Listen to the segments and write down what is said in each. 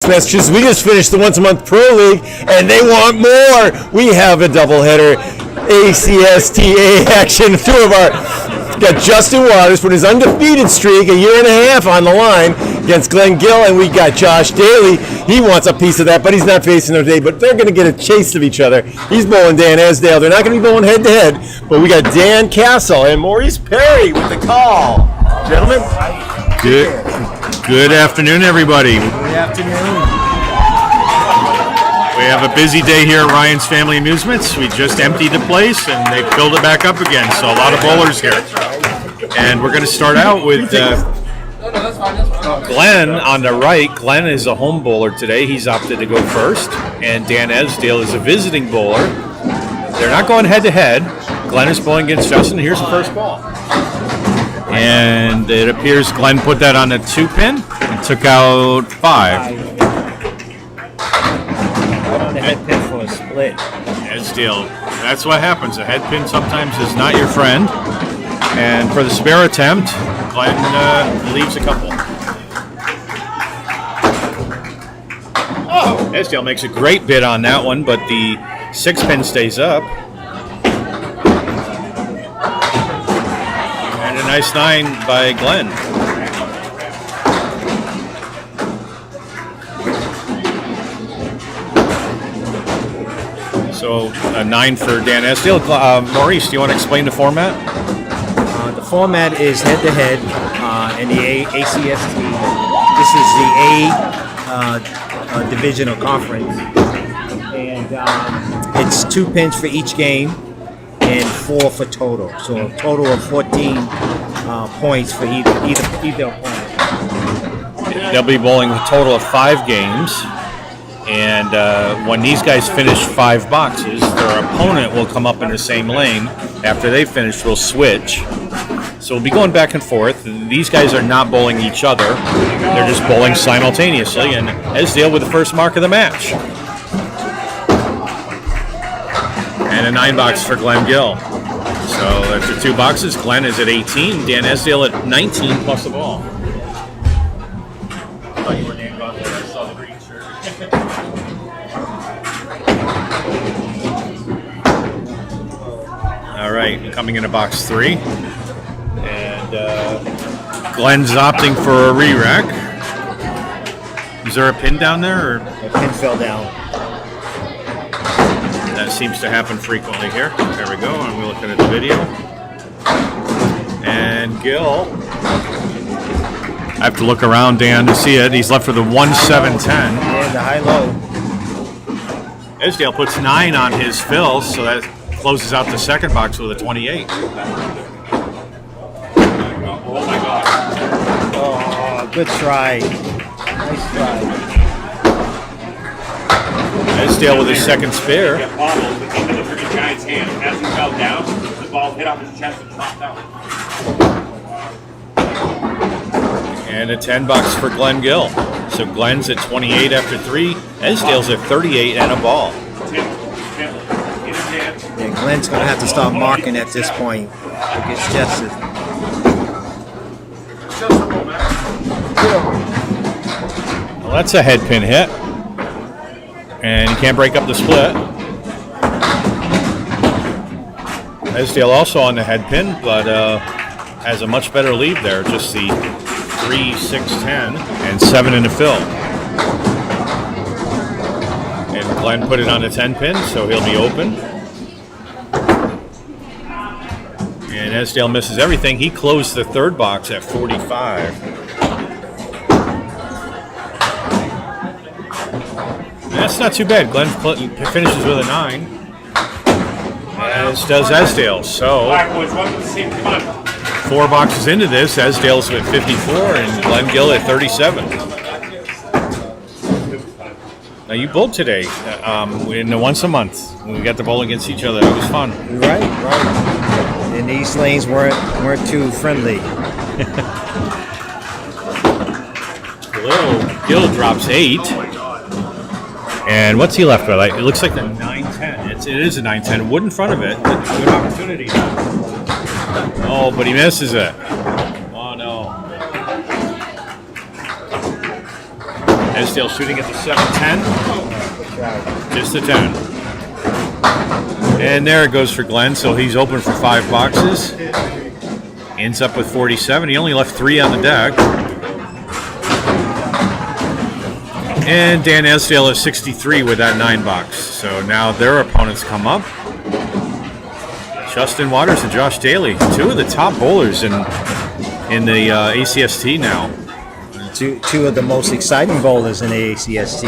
messages. We just finished the once-a-month Pro League, and they want more. We have a doubleheader ACST action. Two of our... Got Justin Waters with his undefeated streak, a year and a half on the line against Glen Gill, and we got Josh Daley. He wants a piece of that, but he's not facing them today. But they're going to get a chase of each other. He's bowling Dan Esdale. They're not going to be bowling head-to-head, but we got Dan Castle and Maurice Perry with the call. Gentlemen. Good afternoon, everybody. Good afternoon. We have a busy day here at Ryan's Family Amusements. We just emptied the place, and they filled it back up again, so a lot of bowlers here. And we're going to start out with Glen on the right. Glen is a home bowler today. He's opted to go first. And Dan Esdale is a visiting bowler. They're not going head-to-head. Glen is bowling against Justin. Here's the first ball. And it appears Glen put that on a 2-pin and took out 5. The head pin for a split. Esdale. That's what happens. A head pin sometimes is not your friend. And for the spare attempt, Glen leaves a couple. Oh! Esdale makes a great bid on that one, but the 6-pin stays up. And a nice 9 by Glen. So a 9 for Dan Esdale. Maurice, do you want to explain the format? The format is head-to-head in the ACST. This is the A division or conference, and it's 2 pins for each game and 4 for total. So a total of 14 points for either opponent. They'll be bowling a total of 5 games. And when these guys finish 5 boxes, their opponent will come up in the same lane. After they finish, we'll switch. So we'll be going back and forth. These guys are not bowling each other. They're just bowling simultaneously. And Esdale with the first mark of the match. And a 9 box for Glen Gill. So after 2 boxes, Glen is at 18. Dan Esdale at 19 plus the ball. I thought you were named off there. I saw the green shirt. All right, coming into box 3. And Glen's opting for a re-rack. Is there a pin down there? Or? The pin fell down. That seems to happen frequently here. There we go, and we're looking at the video. And Gill. I have to look around, Dan, to see it. He's left with a 1-7-10. Yeah, the high-low. Esdale puts 9 on his fill, so that closes out the second box with a 28. Oh my God. Oh, good try. Nice try. Esdale with his second spare. Get bobbled with the freaking guy's hand. As he fell down, the ball hit off his chest and dropped out. And a 10 bucks for Glen Gill. So Glen's at 28 after 3. Esdale's at 38 and a ball. Yeah, Glen's going to have to start marking at this point against Justice. Well, that's a head pin hit. And you can't break up the split. Esdale also on the head pin, but has a much better lead there. Just the 3, 6, 10, and 7 in the fill. And Glen put it on the 10 pin, so he'll be open. And Esdale misses everything. He closed the third box at 45. That's not too bad. Glen finishes with a 9, as does Esdale. So, 4 boxes into this, Esdale's at 54 and Glen Gill at 37. Now you bowled today, in the once a month. We got to bowl against each other. It was fun. Right. And these lanes weren't too friendly. Gill drops 8. And what's he left with? It looks like the 9-10. It is a 9-10. Wood in front of it. Good opportunity. Oh, but he misses it. Oh, no. Esdale shooting at the 7-10. Just a 10. And there it goes for Glen. So he's open for 5 boxes. Ends up with 47. He only left 3 on the deck. And Dan Esdale is 63 with that 9 box. So now their opponents come up. Justin Waters and Josh Daley, 2 of the top bowlers in the ACST now. Two of the most exciting bowlers in the ACST.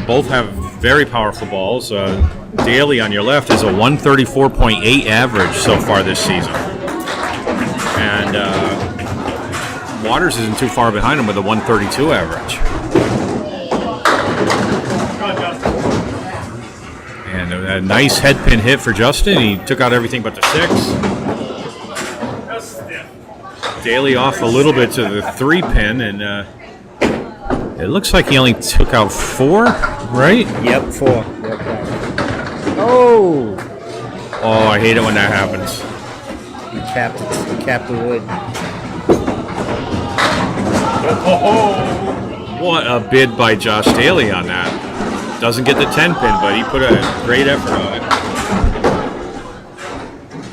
Both have very powerful balls. Daley on your left has a 134.8 average so far this season. And Waters isn't too far behind him with a 132 average. And a nice head pin hit for Justin. He took out everything but the 6. Daley off a little bit to the 3 pin, and it looks like he only took out 4, right? Yep, 4. Yep. Oh! Oh, I hate it when that happens. He capped the wood. What a bid by Josh Daley on that. Doesn't get the 10 pin, but he put a great effort on it.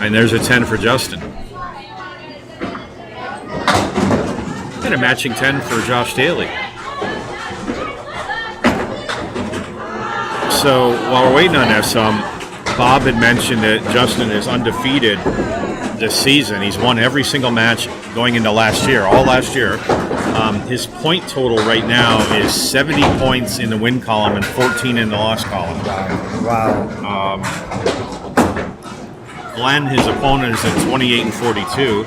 And there's a 10 for Justin. And a matching 10 for Josh Daley. So while we're waiting on this, Bob had mentioned that Justin is undefeated this season. He's won every single match going into last year, all last year. His point total right now is 70 points in the win column and 14 in the loss column. Wow. Glen, his opponent, is at 28 and 42.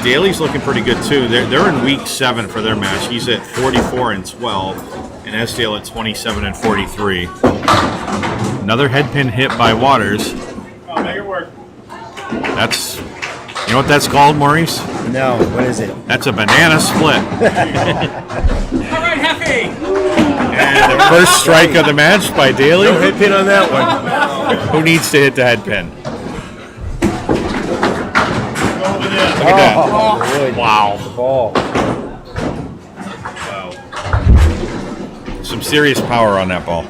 Daley's looking pretty good too. They're in week 7 for their match. He's at 44 and 12, and Esdale at 27 and 43. Another head pin hit by Waters. Oh, make it work. That's, you know what that's called, Maurice? No, what is it? That's a banana split. All right, Heffy. And the first strike of the match by Daley. No head pin on that one. Who needs to hit the head pin? Look at that. Wood. Wow. The ball. Wow. Some serious power on that ball.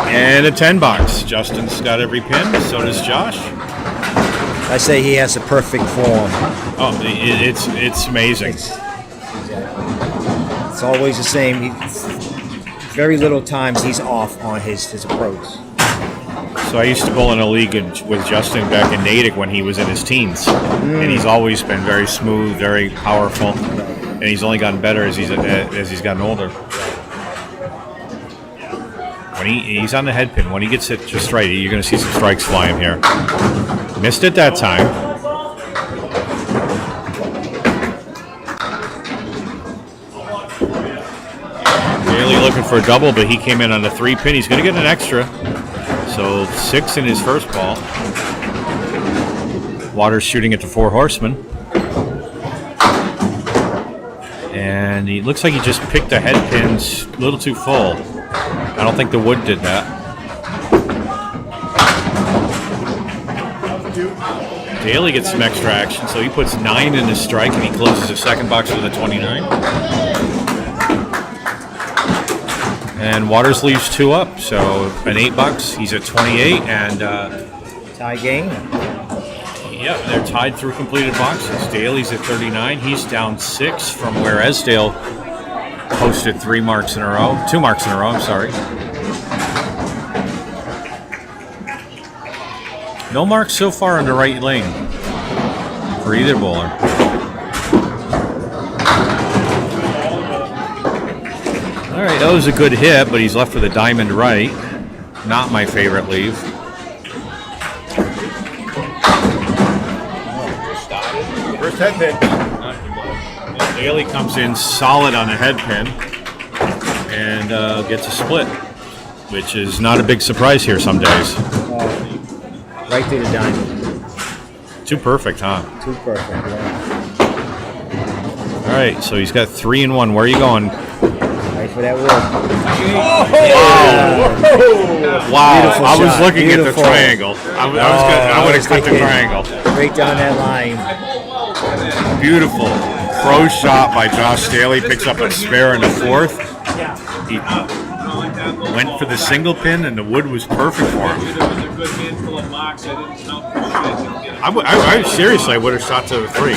And a 10 box. Justin's got every pin. So does Josh. I say he has a perfect form. Oh, it's amazing. It's always the same. Very little times he's off on his approach. So I used to bowl in a league with Justin back in Natick when he was in his teens, and he's always been very smooth, very powerful, and he's only gotten better as he's gotten older. When he's on the head pin, when he gets it just right, you're going to see some strikes flying here. Missed it that time. Daley looking for a double, but he came in on the 3 pin. He's going to get an extra. So 6 in his first ball. Waters shooting at the 4 horsemen. And he looks like he just picked the head pins a little too full. I don't think the wood did that. Daley gets some extra action, so he puts 9 in his strike, and he closes his second box with a 29. And Waters leaves 2 up, so an 8 bucks. He's at 28, and Tie game. yeah, they're tied through completed boxes. Daley's at 39. He's down 6 from where Esdale posted 2 marks in a row. I'm sorry. No marks so far in the right lane for either bowler. All right, that was a good hit, but he's left with a diamond right. Not my favorite leave. First head pin. Daley comes in solid on a head pin and gets a split, which is not a big surprise here some days. Right through the diamond. Too perfect, huh? Too perfect, yeah. All right, so he's got 3 and 1. Where are you going? Right for that wood. Wow! Beautiful I was shot. looking Beautiful. at the triangle. I would have cut the triangle. Right down that line. Beautiful pro shot by Josh Daley. Picks up a spare in the fourth. He went for the single pin, and the wood was perfect for him. Seriously, I would have shot to the 3.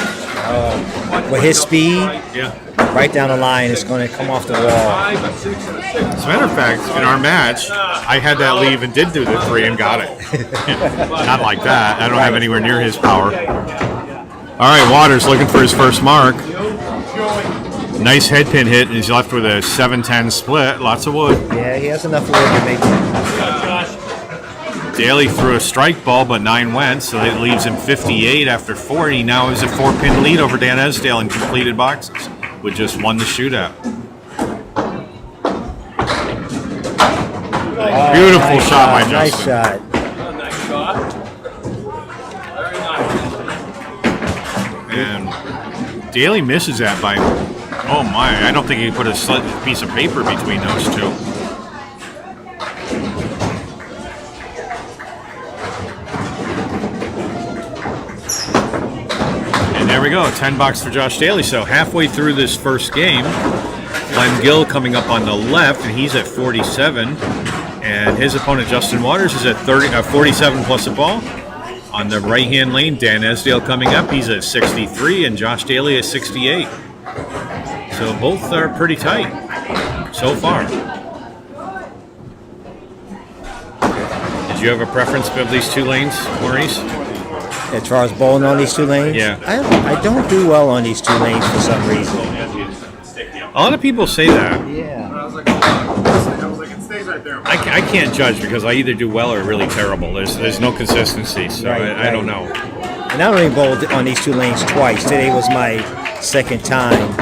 With his speed, Yeah. right down the line, it's going to come off the wall. As a matter of fact, in our match, I had that leave and did do the 3 and got it. Not like that. I don't have anywhere near his power. All right, Waters looking for his first mark. Nice head pin hit, and he's left with a 7-10 split. Lots of wood. Yeah, he has enough wood to make it. Daley threw a strike ball, but 9 went, so it leaves him 58 after 4. He now has a 4-pin lead over Dan Esdale in completed boxes, with just 1 to shoot at. Beautiful shot by Justin. Nice shot. And Daley misses that by, oh my, I don't think he put a piece of paper between those two. And there we go, $10 for Josh Daley. So halfway through this first game, Glen Gill coming up on the left, and he's at 47. And his opponent, Justin Waters, is at 47 plus a ball. On the right-hand lane, Dan Esdale coming up. He's at 63, and Josh Daley at 68. So both are pretty tight so far. Did you have a preference of these 2 lanes, Maurice? As far as bowling on these 2 lanes? Yeah. I don't do well on these 2 lanes for some reason. A lot of people say that. Yeah. I can't judge because I either do well or really terrible. There's no consistency, so I don't know. And I only bowled on these 2 lanes twice. Today was my second time.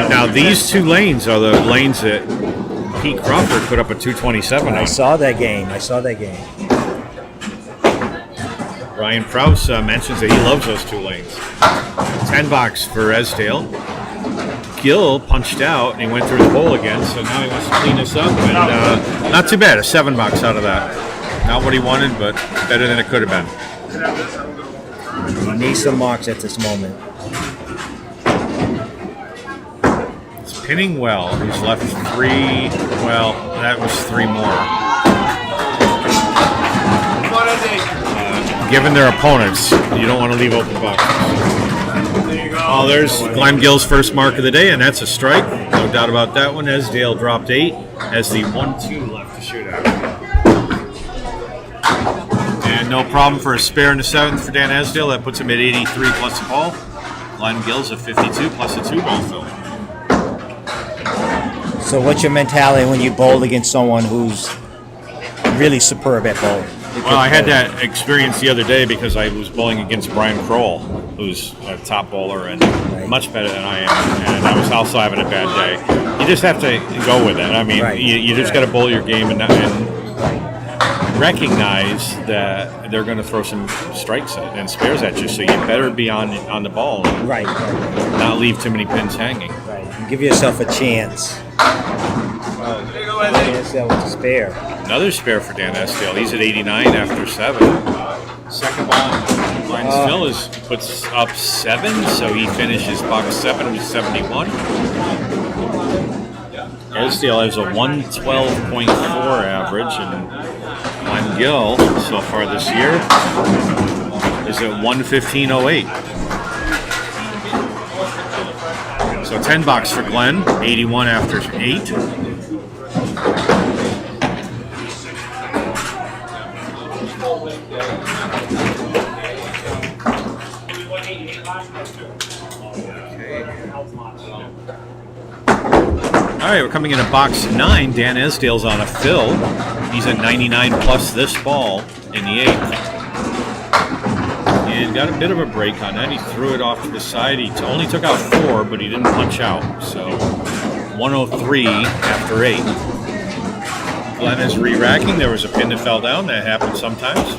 Now these 2 lanes are the lanes that Pete Crawford put up a 227 I on. saw that game. Ryan Prowse mentions that he loves those 2 lanes. $10 for Esdale. Gill punched out and he went through the hole again, so now he wants to clean this up. And not too bad, a $7 out of that. Not what he wanted, but better than it could have been. He needs some marks at this moment. It's pinning well. He's left 3. Well, that was 3 more. Given their opponents, you don't want to leave open boxes. Oh, there's Glen Gill's first mark of the day, and that's a strike. No doubt about that one. Esdale dropped 8, has the 1-2 left to shoot at. And no problem for a spare in the 7th for Dan Esdale. That puts him at 83 plus a ball. Glen Gill's at 52 plus a 2-ball fill. So what's your mentality when you bowl against someone who's really superb at bowling? Well, I had that experience the other day because I was bowling against Brian Kroll, who's a top bowler and much better than I am, and I was also having a bad day. You just have to go with it. I mean, you just got to bowl your game and recognize that they're going to throw some strikes and spares at you, so you better be on the ball and not leave too many pins hanging. Right. Give yourself a chance. Esdale with a spare. Another spare for Dan Esdale. He's at 89 after 7. Second ball, Glen Gill puts up 7, so he finishes box 7 with 71. Esdale has a 112.4 average, and Glen Gill so far this year is at 115.08. So $10 for Glen, 81 after 8. All right, we're coming into box 9. Dan Esdale's on a fill. He's at 99 plus this ball in the 8th. And got a bit of a break on that. He threw it off to the side. He only took out 4, but he didn't punch out. So 103 after 8. Glen is re-racking. There was a pin that fell down. That happens sometimes.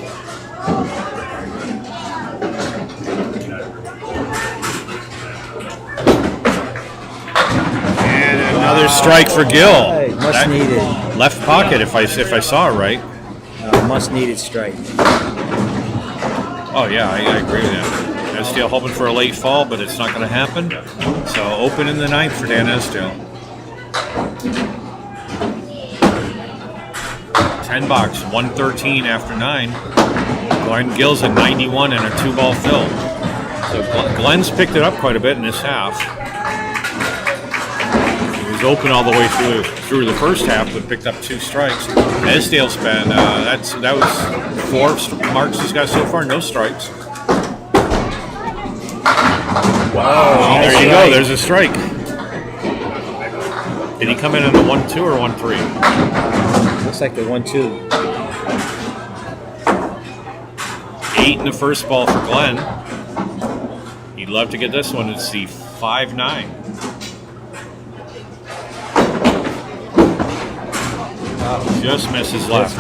Another strike for Gill. Much needed. Left pocket, if I saw it right. much needed strike. Oh yeah, I agree with that. Esdale hoping for a late fall, but it's not going to happen. So open in the ninth for Dan Esdale. 10 box, 113 after 9. Gill's at 91 and a 2-ball fill. So Glen's picked it up quite a bit in this half. He was open all the way through the first half, but picked up 2 strikes. Esdale's been that was 4 marks he's got so far, no strikes. Wow. There you go. There's a strike. Did he come in on the 1-2 or 1-3? Looks like the 1-2. 8 in the first ball for Glen. He'd love to get this one to see 5-9. Just misses left.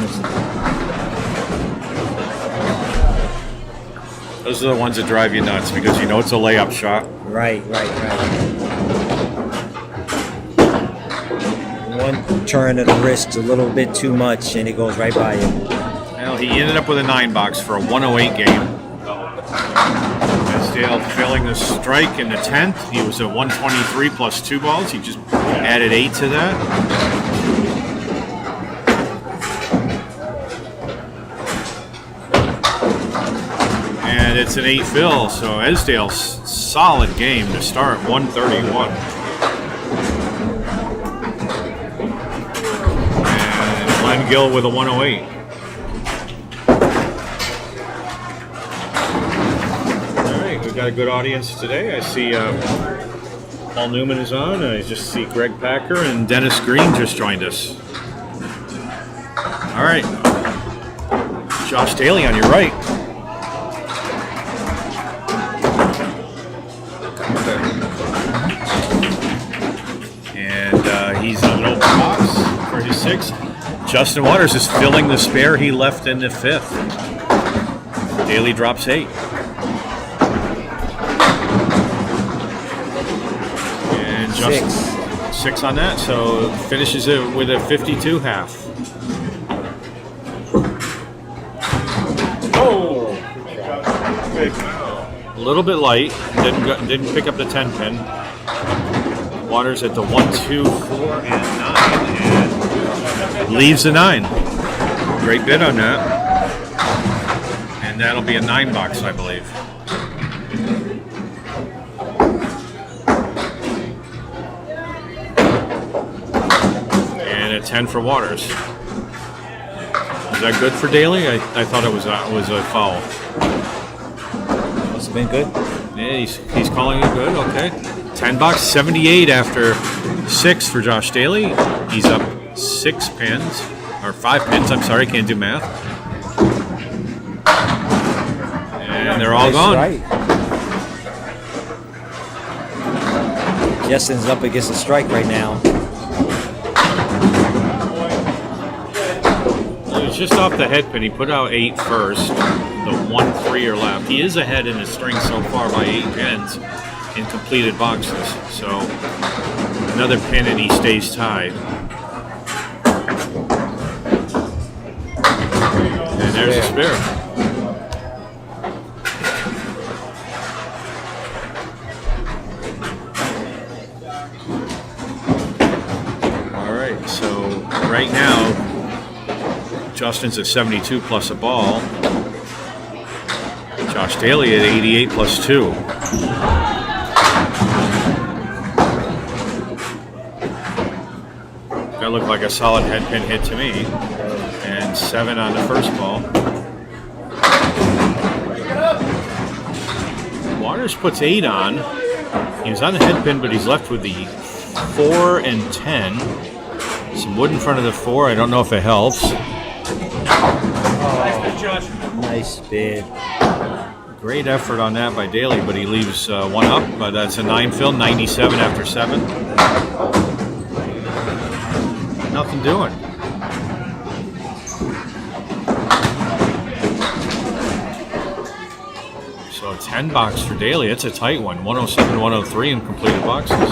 Those are the ones that drive you nuts because you know it's a layup shot. Right. One turn of the wrist a little bit too much, and it goes right by you. Well, he ended up with a 9 box for a 108 game. Esdale filling the strike in the 10th. He was at 123 plus 2 balls. He just added 8 to that. And it's an 8 fill, so Esdale's solid game to start, 131. And Glen Gill with a 108. All right, we've got a good audience today. I see Paul Newman is on. I just see Greg Packer and Dennis Green just joined us. All right, Josh Daley on your right. He's on an open box for his 6. Justin Waters is filling the spare he left in the 5th. Daley drops 8. And Justin 6 on that, so finishes it with a 52 half. Oh! A little bit light. Didn't pick up the 10 pin. Waters at the 1, 2, 4, and 9, and leaves the 9. Great bid on that. And that'll be a 9 box, I believe. And a 10 for Waters. Is that good for Daley? I thought it was a foul. Must have been good. Yeah, he's calling it good. Okay. 10 box, 78 after 6 for Josh Daley. He's up 6 pins, or 5 pins, I'm sorry, can't do math. And they're all gone. Right. Justin's up against a strike right now. He was just off the head pin. He put out 8 first. The 1-3 are left. He is ahead in his string so far by 8 pins in completed boxes. So another pin and he stays tied. And there's a spare. All right, so right now Justin's at 72 plus a ball. Josh Daley at 88 plus 2. That looked like a solid head pin hit to me. And 7 on the first ball. Waters puts 8 on. He was on the head pin, but he's left with the 4 and 10. Some wood in front of the 4. I don't know if it helps. Nice bid. Great effort on that by Daley, but he leaves 1 up. But that's a 9 fill, 97 after 7. Nothing doing. So a 10 box for Daley. It's a tight one. 107, 103 in completed boxes.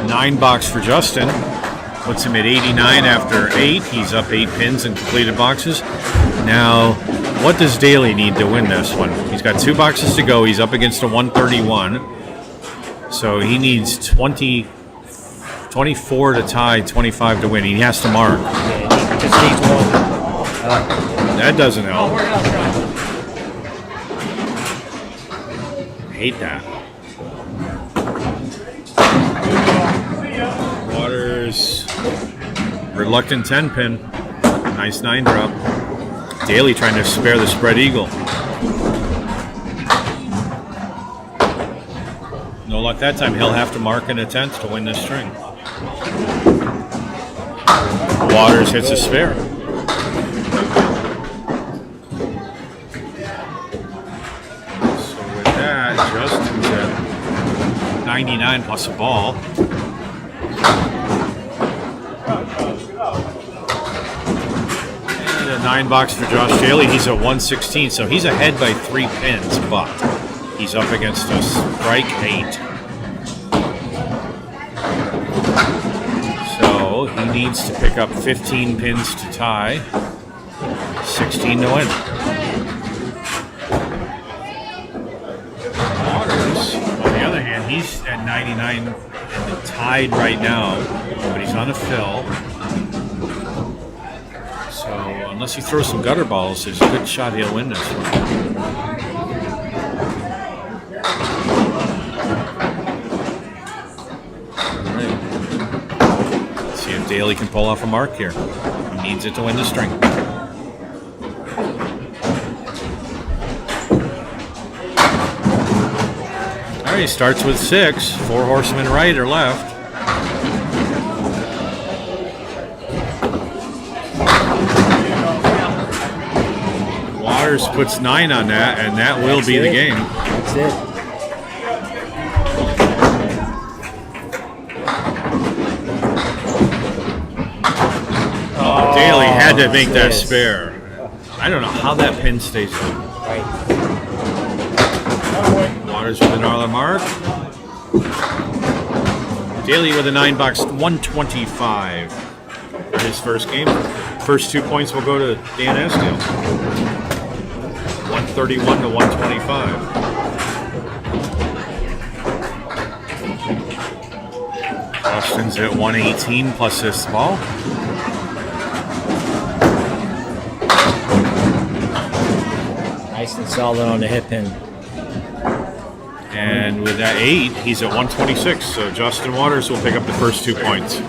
9 box for Justin. Puts him at 89 after 8. He's up 8 pins and completed boxes. Now, what does Daley need to win this one? He's got 2 boxes to go. He's up against a 131. So he needs 24 to tie, 25 to win. He has to mark. Just needs one. That doesn't help. Hate that. Waters, reluctant 10 pin. Nice 9 drop. Daley trying to spare the spread eagle. No luck that time. He'll have to mark an attempt to win this string. Waters hits a spare. So with that, Justin's at 99 plus a ball. And a 9 box for Josh Daley. He's at 116, so he's ahead by 3 pins, but he's up against a strike 8. So he needs to pick up 15 pins to tie, 16 to win. Waters, on the other hand, he's at 99 and tied right now, but he's on a fill. So unless he throws some gutter balls, there's a good shot he'll win this one. Daley can pull off a mark here. He needs it to win the string. All right, he starts with 6. 4 horsemen right or left. Waters puts 9 on that, and that will be the game. That's it. Daley had to make that spare. I don't know how that pin stays in. Right. Waters with an Arla mark. Daley with a 9 box, 125 for his first game. First 2 points will go to Dan Esdale. 131 to 125. Austin's at 118 plus this ball. Nice and solid on the hip pin. And with that 8, he's at 126. So Justin Waters will pick up the first 2 points.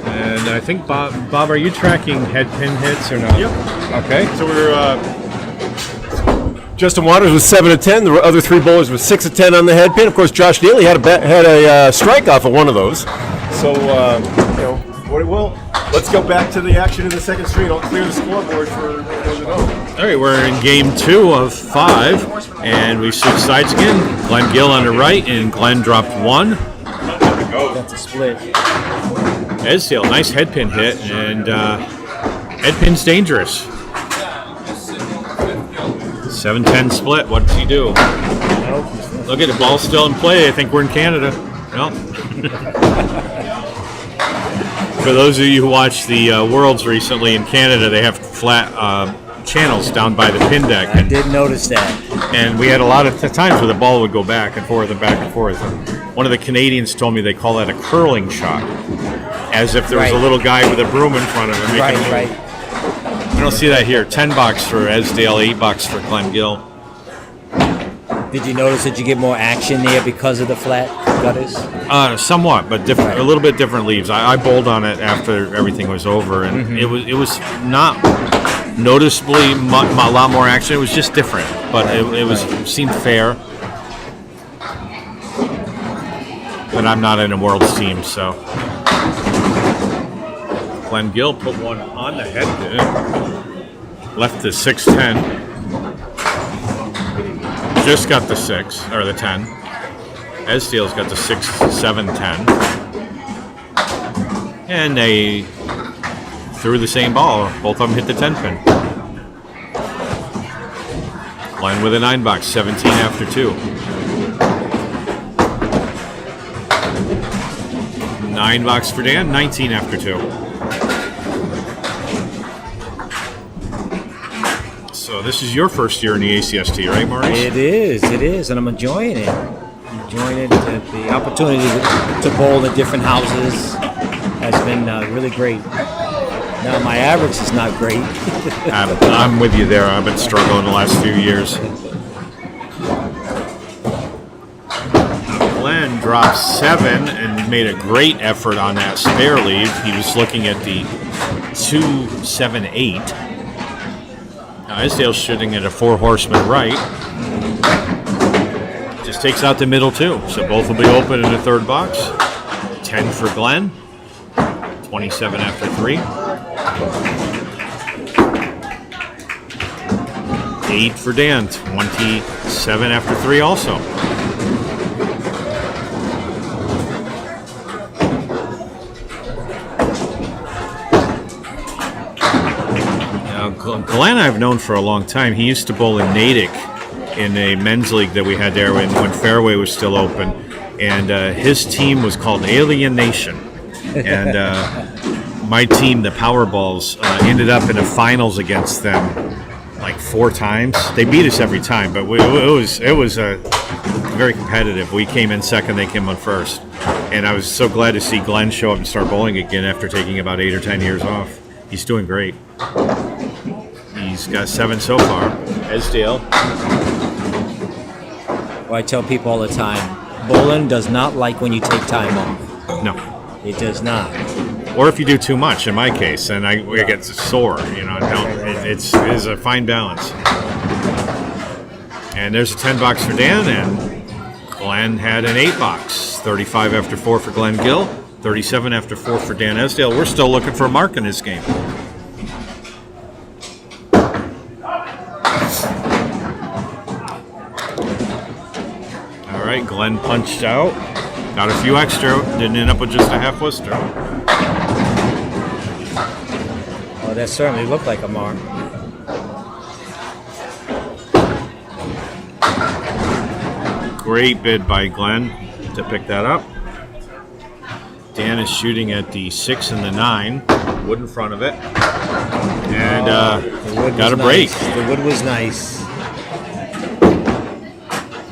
And I think, Bob, are you tracking head pin hits or not? Yep. Okay. So we're Justin Waters was 7 of 10. The other 3 bowlers were 6 of 10 on the head pin. Of course, Josh Daley had a strike off of one of those. So let's go back to the action in the second string. I'll clear the scoreboard for those that know. All right, we're in game 2 of 5, and we switch sides again. Glen Gill on the right, and Glen dropped 1. That's a split. Esdale, nice head pin hit, and head pin's dangerous. 7-10 split. What does he do? Look at the ball still in play. I think we're in Canada. No. For those of you who watched the Worlds recently in Canada, they have flat channels down by the pin deck. I did notice that. And we had a lot of times where the ball would go back and forth and back and forth. One of the Canadians told me they call that a curling shot, as if there was a little guy with a broom in front of him. Right. I don't see that here. 10 bucks for Esdale, 8 bucks for Glen Gill. Did you notice that you get more action there because of the flat gutters? Somewhat, but different. A little bit different leaves. I bowled on it after everything was over, and it was not noticeably a lot more action. It was just different, but it seemed fair. But I'm not in a World's team, so. Glen Gill put one on the head, left the 6-10. Just got the 6 or the 10. Esdale's got the 6-7-10, and they threw the same ball. Both of them hit the 10 pin. Glen with a 9 box, 17 after 2. 9 box for Dan, 19 after 2. So this is your first year in the ACST, right, Maurice? It is, and I'm enjoying it. The opportunity to bowl at different houses has been really great. Now my average is not great. I'm with you there. I've been struggling the last few years. Glen dropped 7 and made a great effort on that spare lead. He was looking at the 2-7-8. Now Esdale's shooting at a 4 horseman right. Just takes out the middle too. So both will be open in the third box. 10 for Glen. 27 after 3. 8 for Dan. 27 after 3 also. Now Glen I've known for a long time. He used to bowl in Natick in a men's league that we had there when Fairway was still open. And his team was called Alien Nation. And my team, the Powerballs, ended up in the finals against them like 4 times. They beat us every time, but it was very competitive. We came in second, they came in first. And I was so glad to see Glen show up and start bowling again after taking about 8 or 10 years off. He's doing great. He's got 7 so far. Esdale. Well, I tell people all the time, bowling does not like when you take time off. No. It does not. Or if you do too much, in my case, and I get sore. You know, it is a fine balance. And there's a 10 box for Dan, and Glen had an 8 box. 35 after 4 for Glen Gill, 37 after 4 for Dan Esdale. We're still looking for a mark in this game. All right, Glen punched out. Got a few extra, didn't end up with just a half Worcester. Oh, that certainly looked like a mark. Great bid by Glen to pick that up. Dan is shooting at the 6 and the 9, wood in front of it. And got a break. Nice. The wood was nice.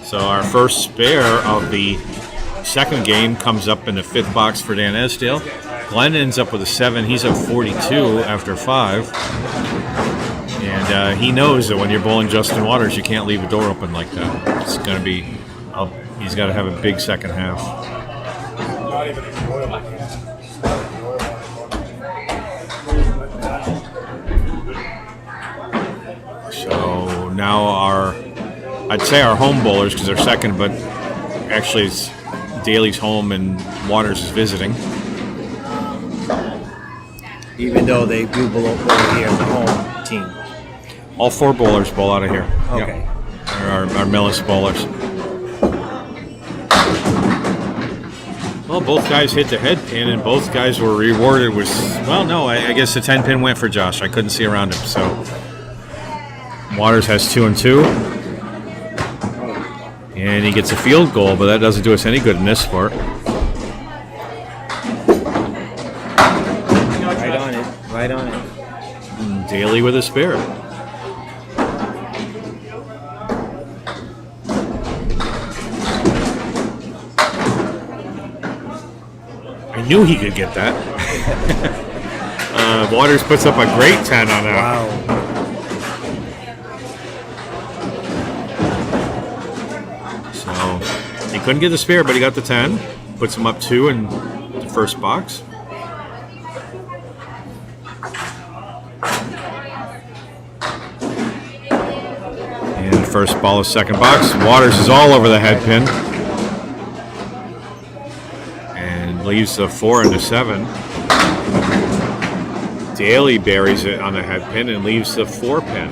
So our first spare of the second game comes up in the 5th box for Dan Esdale. Glen ends up with a 7. He's up 42 after 5. And he knows that when you're bowling Justin Waters, you can't leave a door open like that. It's going to be he's got to have a big second half. So now I'd say our home bowlers, because they're second, but actually it's Daley's home and Waters is visiting. Even though they do bowl here as the home team. All 4 bowlers bowl out of here. Okay. Yeah. Our Millis bowlers. Well, both guys hit the head pin, and both guys were rewarded with, well, no, I guess the 10 pin went for Josh. I couldn't see around him, so Waters has 2 and 2. And he gets a field goal, but that doesn't do us any good in this sport. Right on it. And Daley with a spare. I knew he could get that. Waters puts up a great 10 on that. Wow. So he couldn't get the spare, but he got the 10. Puts him up 2 in the first box. And the first ball is second box. Waters is all over the head pin. And leaves the 4 and the 7. Daley buries it on the head pin and leaves the 4 pin.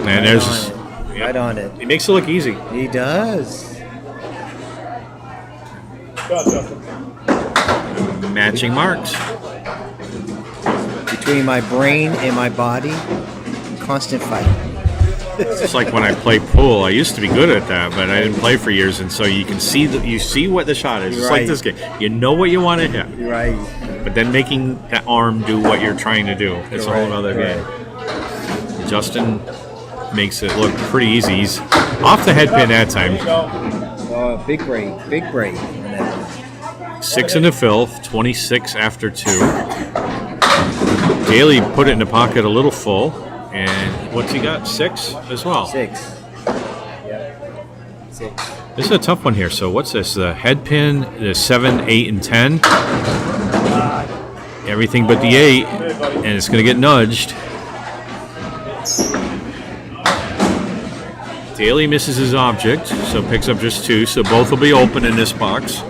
And there's right on it. He makes it look easy. He does. Go, Justin. Matching marks. Between my brain and my body, constant fight. It's like when I play pool. I used to be good at that, but I didn't play for years, and so you can see you see what the shot is. It's like this game. You know what you want to hit, Right. but then making that arm do what you're trying to do. It's a whole other game. Justin makes it look pretty easy. He's off the head pin that time. Oh, big break. Big break. 6 in the fill, 26 after 2. Daley put it in the pocket a little full. And what's he got? 6 as well. 6. Yeah. 6. This is a tough one here. So what's this? The head pin, the 7, 8, and 10. Everything but the 8. And it's going to get nudged. Daley misses his object, so picks up just 2. So both will be open in this box.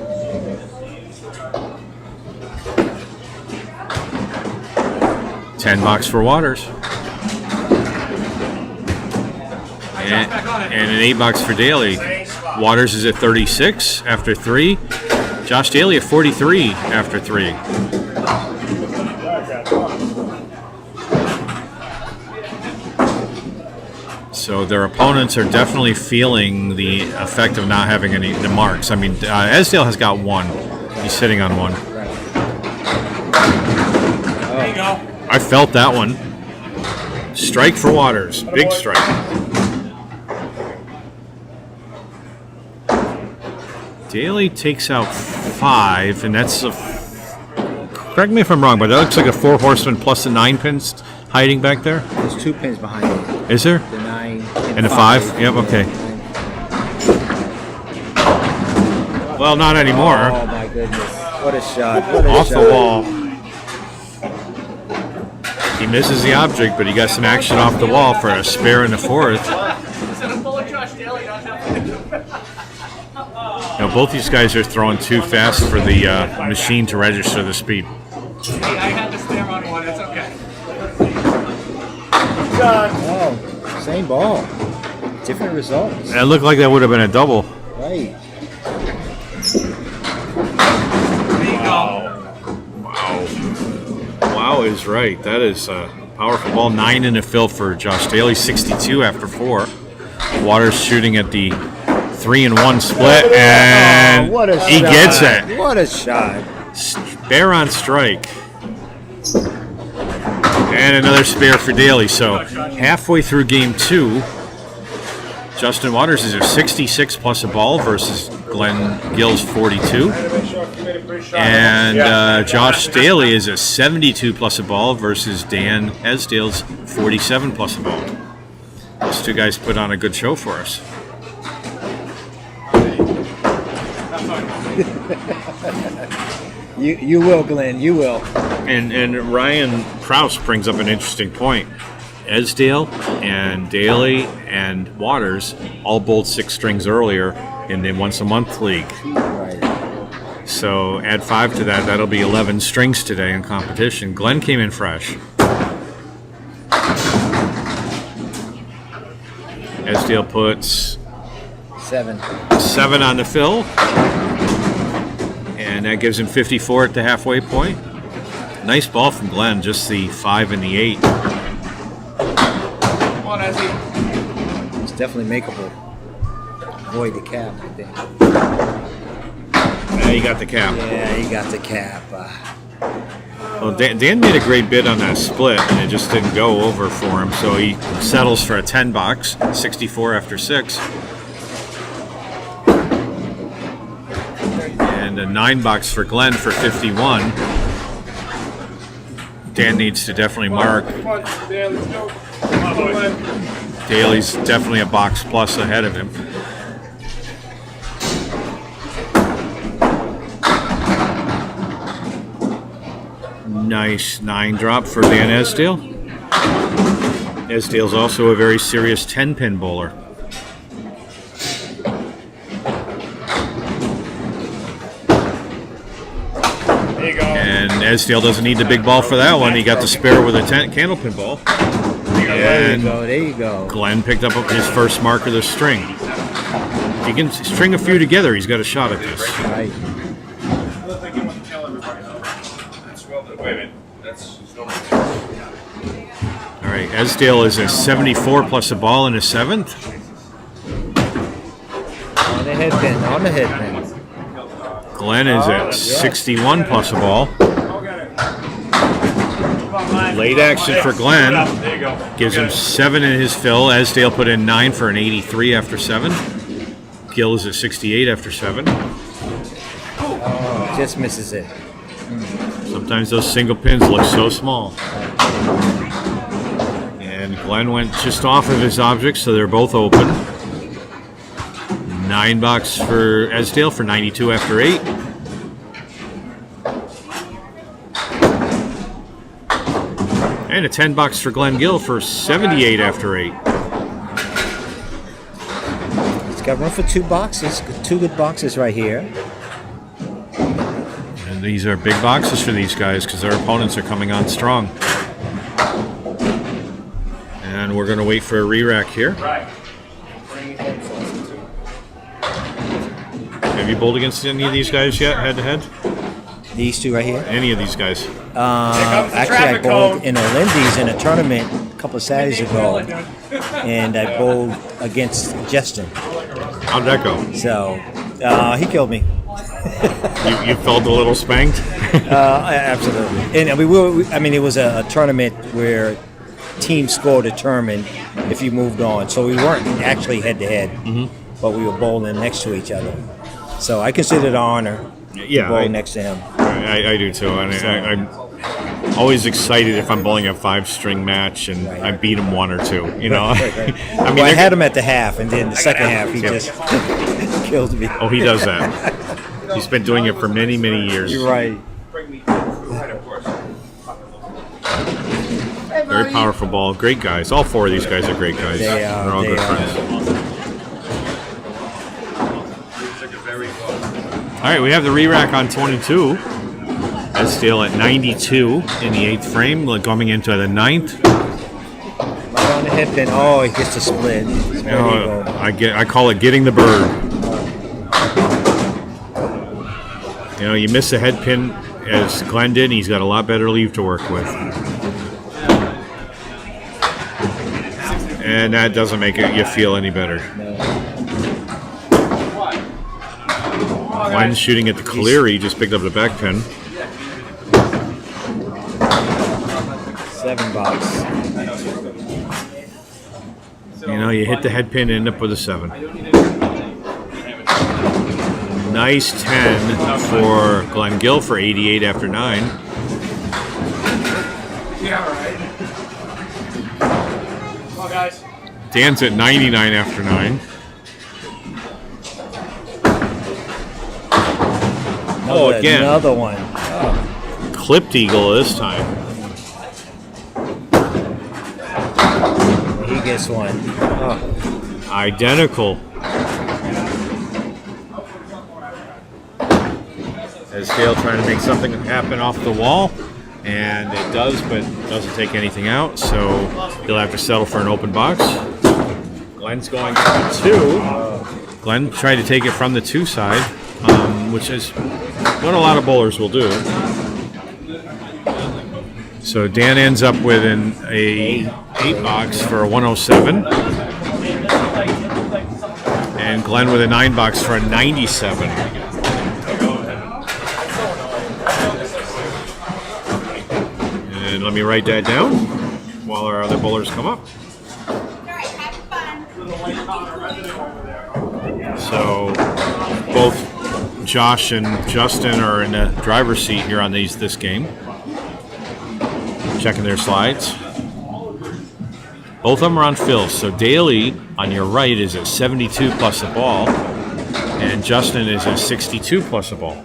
$10 for Waters. And an $8 for Daley. Waters is at 36 after 3. Josh Daley at 43 after 3. So their opponents are definitely feeling the effect of not having any the marks. I mean, Esdale has got 1. He's sitting on 1. There you go. I felt that one. Strike for Waters. Big strike. Daley takes out 5, and that's a... Correct me if I'm wrong, but that looks like a 4 horseman plus a 9 pins hiding back there. There's 2 pins behind it. Is there? The 9 And a 5? Yep, okay. Well, not anymore. Oh my goodness! What a shot! What a Off shot. the wall. He misses the object, but he got some action off the wall for a spare in the 4th. Now, both these guys are throwing too fast for the machine to register the speed. Hey, I had to stare on one. It's okay. Oh, same ball, different results. It looked like that would have been a double. Right. There you go. Wow is right. That is a powerful ball. 9 in the fill for Josh Daley. 62 after 4. Waters shooting at the 3-1 split, and what a he shot. gets it. What a shot! Spare on strike. And another spare for Daley. So halfway through game 2, Justin Waters is a 66 plus a ball versus Glen Gill's 42. And Josh Daley is a 72 plus a ball versus Dan Esdale's 47 plus a ball. Those 2 guys put on a good show for us. You will, Glenn. You will. And Ryan Krause brings up an interesting point. Esdale and Daley and Waters all bowled 6 strings earlier in the once-a-month league. Right. So add 5 to that. That'll be 11 strings today in competition. Glen came in fresh. Esdale puts 7. 7 on the fill. And that gives him 54 at the halfway point. Nice ball from Glen, just the 5 and the 8. Come on, Ezzy. It's definitely makeable. Avoid the cap, I think. Yeah, he got the cap. Yeah, he got the cap. Well, Dan made a great bid on that split, and it just didn't go over for him, so he settles for a 10 box, 64 after 6. And a 9 box for Glen for 51. Dan needs to definitely mark. Daley's definitely a box plus ahead of him. Nice 9 drop for Dan Esdale. Esdale's also a very serious 10-pin bowler. There you go. And Esdale doesn't need the big ball for that one. He got the spare with a candlepin ball. There you go. There you go. Glen picked up his first mark of the string. If he can string a few together, he's got a shot at this. Right. All right, Esdale is a 74 plus a ball in a 7th. On the headpin, on the headpin. Glen is at 61 plus a ball. Late action for Glen. There you go. Gives him 7 in his fill. Esdale put in 9 for an 83 after 7. Gill is at 68 after 7. Just misses it. Sometimes those single pins look so small. And Glen went just off of his object, so they're both open. $9 for Esdale for 92 after 8. And a $10 for Glen Gill for 78 after 8. It's got room for 2 boxes. 2 good boxes right here. And these are big boxes for these guys because their opponents are coming on strong. And we're going to wait for a re-rack here. Right. Have you bowled against any of these guys yet, head-to-head? These 2 right here. Any of these guys? Actually, I bowled in Olympics in a tournament a couple of Saturdays ago, and I bowled against Justin. How'd that go? So he killed me. You felt a little spanked? Absolutely. And it was a tournament where team score determined if you moved on. So we weren't actually head-to-head, but we were bowling next to each other. So I consider it an honor to bowl next to him. I do too. And I'm always excited if I'm bowling a 5-string match and I beat him 1 or 2. You know, Right. I mean, I had him at the half, and then the second half he just killed me. Oh, he does that. He's been doing it for many, many years. You're right. Very powerful ball. Great guys. All 4 of these guys are great guys. They are. They're all They good are. friends. All right, we have the re-rack on 22. Esdale at 92 in the 8th frame, coming into the 9th. Right on the headpin. Oh, he gets a split. There you go. I call it getting the bird. You know, you miss a head pin as Glen did, he's got a lot better leave to work with. And that doesn't make you feel any better. Glen's shooting at the clear, he just picked up the back pin. $7. You know, you hit the head pin, end up with a 7. Nice 10 for Glen Gill for 88 after 9. Come on, guys. Dan's at 99 after 9. Oh, again. Another one. Clipped eagle this time. He gets one. Oh. Identical. Esdale trying to make something happen off the wall. And it does, but doesn't take anything out. So he'll have to settle for an open box. Glen's going to the 2. Glen tried to take it from the 2 side, which is what a lot of bowlers will do. So Dan ends up with an 8 box for a 107. And Glen with a 9 box for a 97. And let me write that down while our other bowlers come up. So both Josh and Justin are in the driver's seat here on this game. Checking their slides. Both of them are on fills. So Daley on your right is at 72 plus a ball, and Justin is at 62 plus a ball.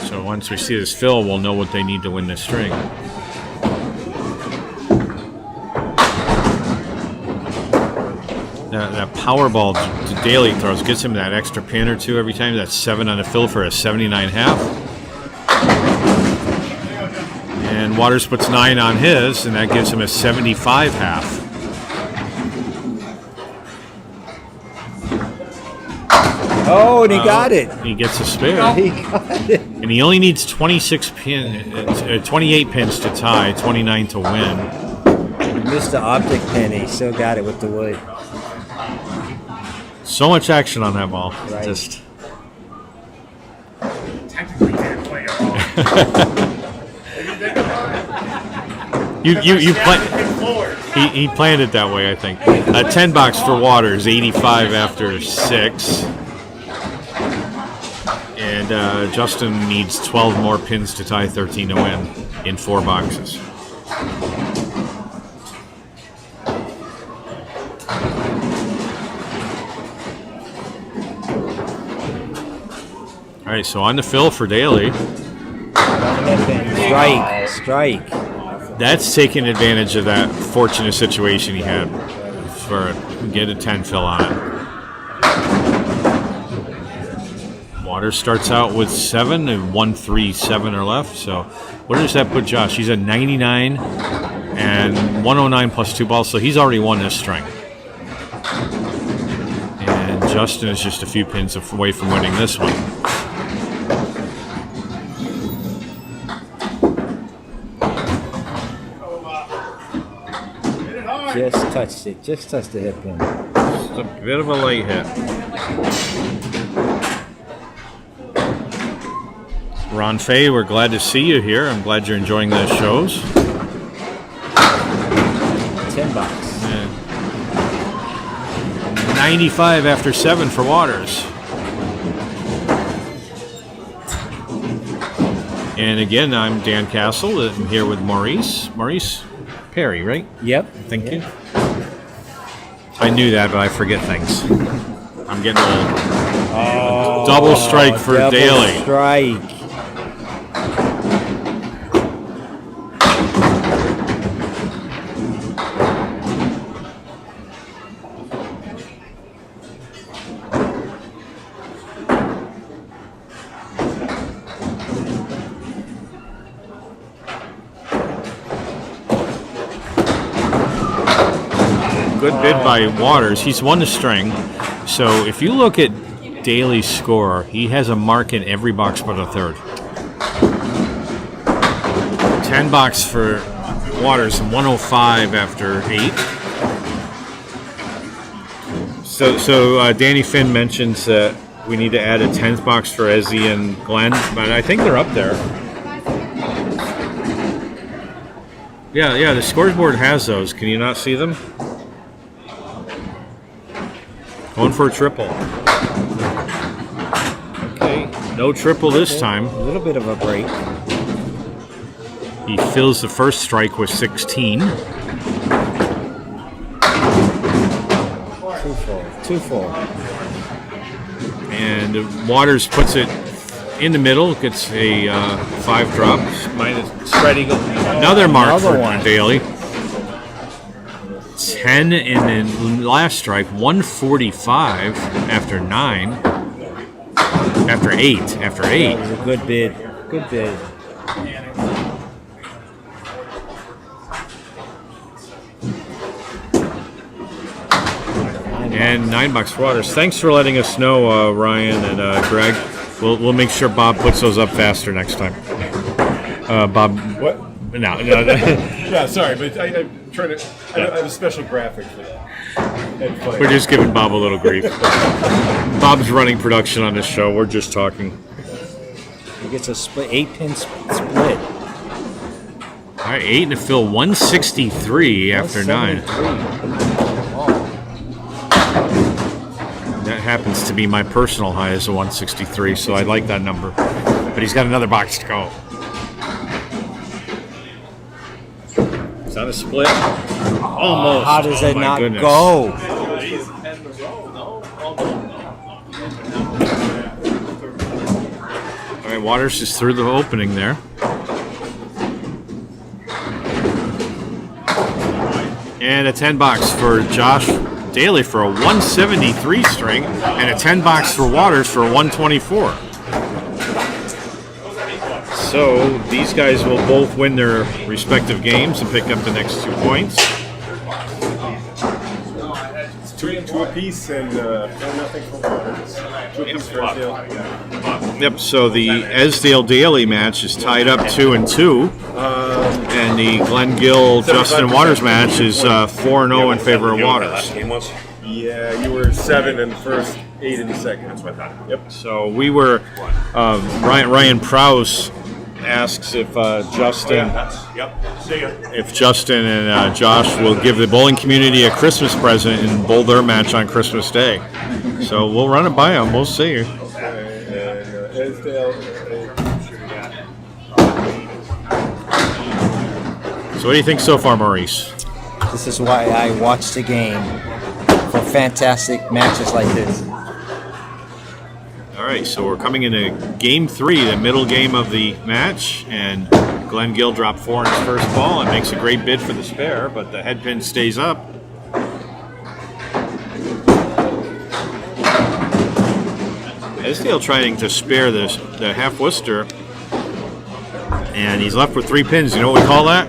So once we see this fill, we'll know what they need to win this string. That power ball Daley throws gets him that extra pin or 2 every time. That's 7 on the fill for a 79.5. And Waters puts 9 on his, and that gives him a 75.5. Oh, and he got it. He gets a spare. He got it. And he only needs 28 pins to tie, 29 to win. He missed the optic pin. He still got it with the wood. So much action on that ball. Right. Just Technically can't play at all. you play. Forward. He planned it that way, I think. 10 box for Waters, 85 after 6. And Justin needs 12 more pins to tie 13 to win in 4 boxes. All right, so on the fill for Daley. Strike. That's taking advantage of that fortunate situation he had for get a 10 fill on it. Waters starts out with 7 and 1, 3, 7 are left. So what does that put Josh? He's at 99 and 109 plus 2 balls. So he's already won this string. And Justin is just a few pins away from winning this one. Just touched the hip pin. Just a bit of a late hit. Ron Fay, we're glad to see you here. I'm glad you're enjoying the shows. 10 bucks. 95 after 7 for Waters. And again, I'm Dan Castle. I'm here with Maurice. Maurice Perry, right? Yep. Thank you. I knew that, but I forget things. I'm getting old. Oh, double strike for Daley. Strike. Good bid by Waters. He's won the string. So if you look at Daley's score, he has a mark in every box but a third. 10 box for Waters and 105 after 8. So Danny Finn mentions that we need to add a 10th box for Esdale and Glen, but I think they're up there. Yeah, the scoreboard has those. Can you not see them? Going for a triple. Okay, no triple this time. A little bit of a break. He fills the first strike with 16. Two full. And Waters puts it in the middle, gets a 5 drop. Minus spread eagle. Another mark for Daley. 10 and then last strike, 145 after 9. After 8. After 8. That was a good bid. Good bid. And 9 bucks for Waters. Thanks for letting us know, Ryan and Greg. We'll make sure Bob puts those up faster next time. Bob. What? No. Yeah, sorry, but I'm trying to. I have a special graphic for that. We're just giving Bob a little grief. Bob's running production on this show. We're just talking. He gets a split, 8-pin split. All right, 8 and a fill, 163 after 9. That happens to be my personal high is a 163, so I like that number. But he's got another box to go. Is that a split? Almost. How does it my not goodness. go? All right, Waters is through the opening there. And a 10 box for Josh Daley for a 173 string, and a 10 box for Waters for a 124. So these guys will both win their respective games and pick up the next 2 points. Two 2 apiece and 4-0 for Waters. 2 apiece for Esdale. Yep. So the Esdale Daley match is tied up 2-2, and the Glen Gill Justin Waters match is 4-0 in favor of Waters. Yeah, you were 7 in the first, 8 in the second. That's what I thought. Yep. So we were Ryan Prowse asks if Justin. Yep. See ya. If Justin and Josh will give the bowling community a Christmas present and bowl their match on Christmas Day. So we'll run it by them. We'll see. And Esdale. So what do you think so far, Maurice? This is why I watch the game, for fantastic matches like this. All right, so we're coming into Game 3, the middle game of the match, and Glen Gill dropped 4 in his first ball and makes a great bid for the spare, but the head pin stays up. Esdale trying to spare the half Worcester, and he's left with 3 pins. You know what we call that?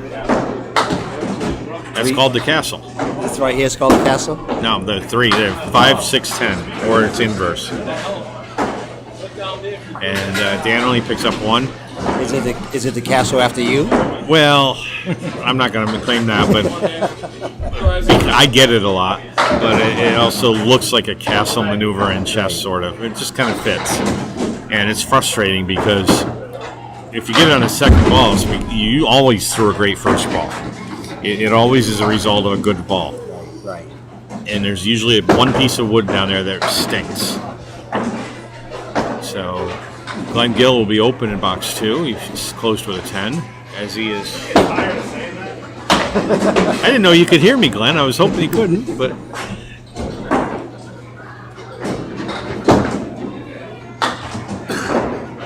That's called the castle. This right here is called the castle? No, the 3. They're 5, 6, 10, or it's inverse. And Dan only picks up 1. Is it the castle after you? Well, I'm not going to claim that, but I get it a lot. But it also looks like a castle maneuver in chess, sort of. It just kind of fits. And it's frustrating because if you get it on a second ball, you always threw a great first ball. It always is a result of a good ball. Right. And there's usually one piece of wood down there that stinks. So Glen Gill will be open in box 2. He's closed with a 10, as he is. I didn't know you could hear me, Glenn. I was hoping you couldn't, but.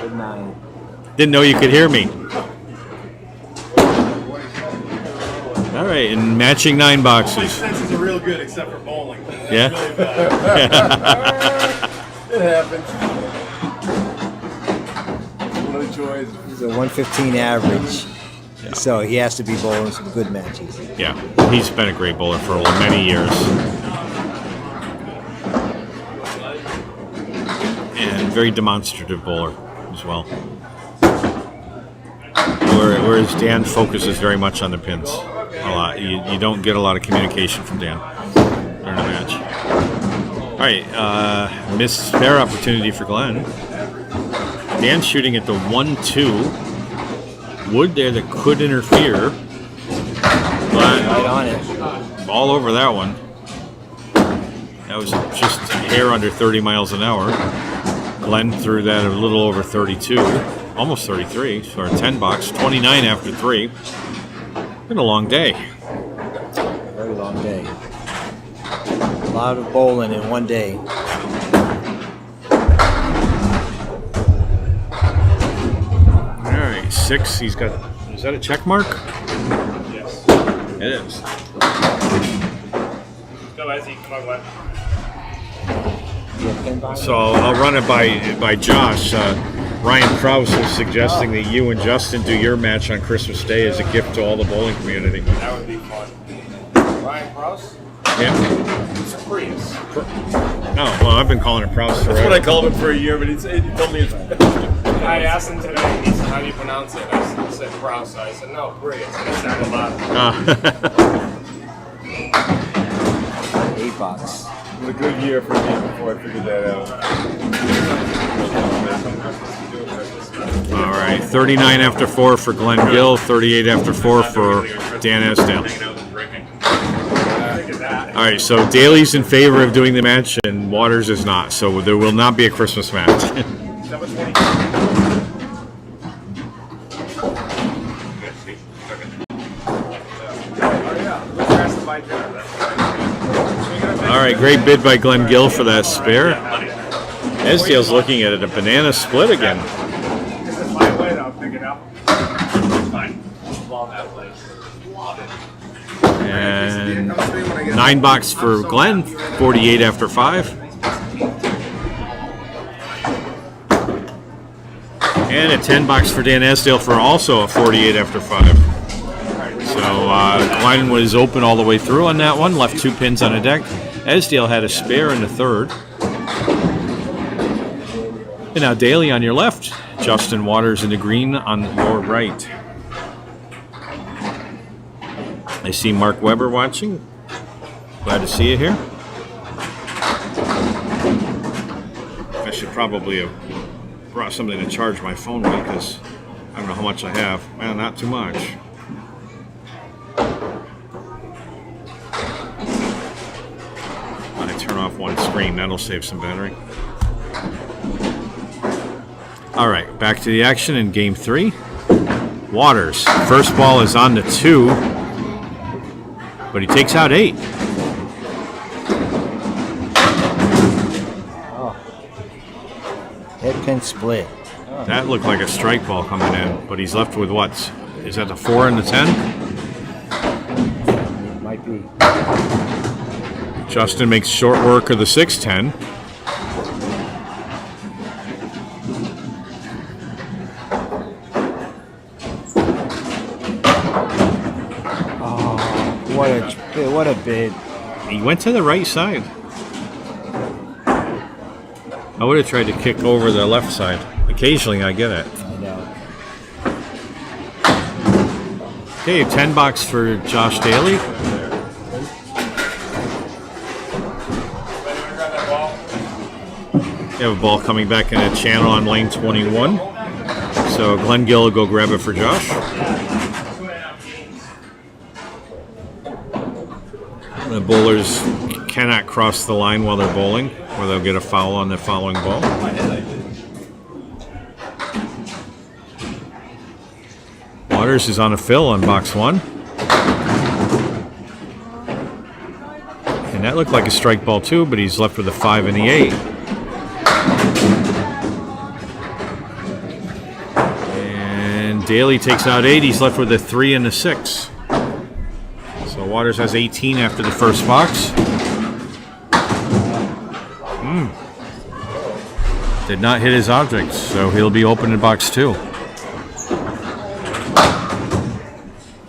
Good night. Didn't know you could hear me. All right, and matching 9 boxes. Senses are real good except for bowling. Yeah? Really bad. It happens. One of the joys. He's a 115 average, so he has to be bowling some good matches. Yeah, he's been a great bowler for many years. And very demonstrative bowler as well. Whereas Dan focuses very much on the pins a lot. You don't get a lot of communication from Dan during the match. All right, missed spare opportunity for Glen. Dan shooting at the 1-2. Wood there that could interfere. But Right on it. all over that one. That was just a hair under 30 miles an hour. Glen threw that a little over 32, almost 33, so our 10 box, 29 after 3. Been a long day. Very long day. A lot of bowling in one day. All right, 6. He's got. Is that a check mark? Yes. It is. Go, Ezzy. Come on, Glenn. So I'll run it by Josh. Ryan Prowse is suggesting that you and Justin do your match on Christmas Day as a gift to all the bowling community. That would be fun. Ryan Prowse? Yeah. It's a Prius. No, well, I've been calling it Prowse That's what I forever. called him for a year, but he told me it's. I asked him today, he said, how do you pronounce it? I said Prowse. I said, no, Prius. And it sounded loud. 8 box. It was a good year for me before I figured that out. All right, 39 after 4 for Glen Gill, 38 after 4 for Dan Esdale. All right, so Daley's in favor of doing the match, and Waters is not. So there will not be a Christmas match. All right, great bid by Glen Gill for that spare. Esdale's looking at it, a banana split again. This is my way, I'll pick it up. It's fine. Love that place. Love it. And 9 box for Glen, 48 after 5. And a 10 box for Dan Esdale for also a 48 after 5. So Glen was open all the way through on that one, left 2 pins on a deck. Esdale had a spare in the third. And now Daley on your left. Justin Waters in the green on your right. I see Mark Weber watching. Glad to see you here. I should probably have brought something to charge my phone with because I don't know how much I have. Well, not too much. I'm going to turn off one screen. That'll save some battery. All right, back to the action in game 3. Waters. First ball is on the 2, but he takes out 8. Head pin split. That looked like a strike ball coming in, but he's left with what? Is that the 4 and the 10? It might be. Justin makes short work of the 6-10. What a bid. He went to the right side. I would have tried to kick over the left side. Occasionally I get it. I know. Okay, $10 for Josh Daley. You have a ball coming back in a channel on lane 21. So Glen Gill will go grab it for Josh. The bowlers cannot cross the line while they're bowling, or they'll get a foul on the following ball. Waters is on a fill on box 1. And that looked like a strike ball too, but he's left with a 5 and the 8. And Daley takes out 8. He's left with a 3 and a 6. So Waters has 18 after the first box. Did not hit his object, so he'll be open in box 2.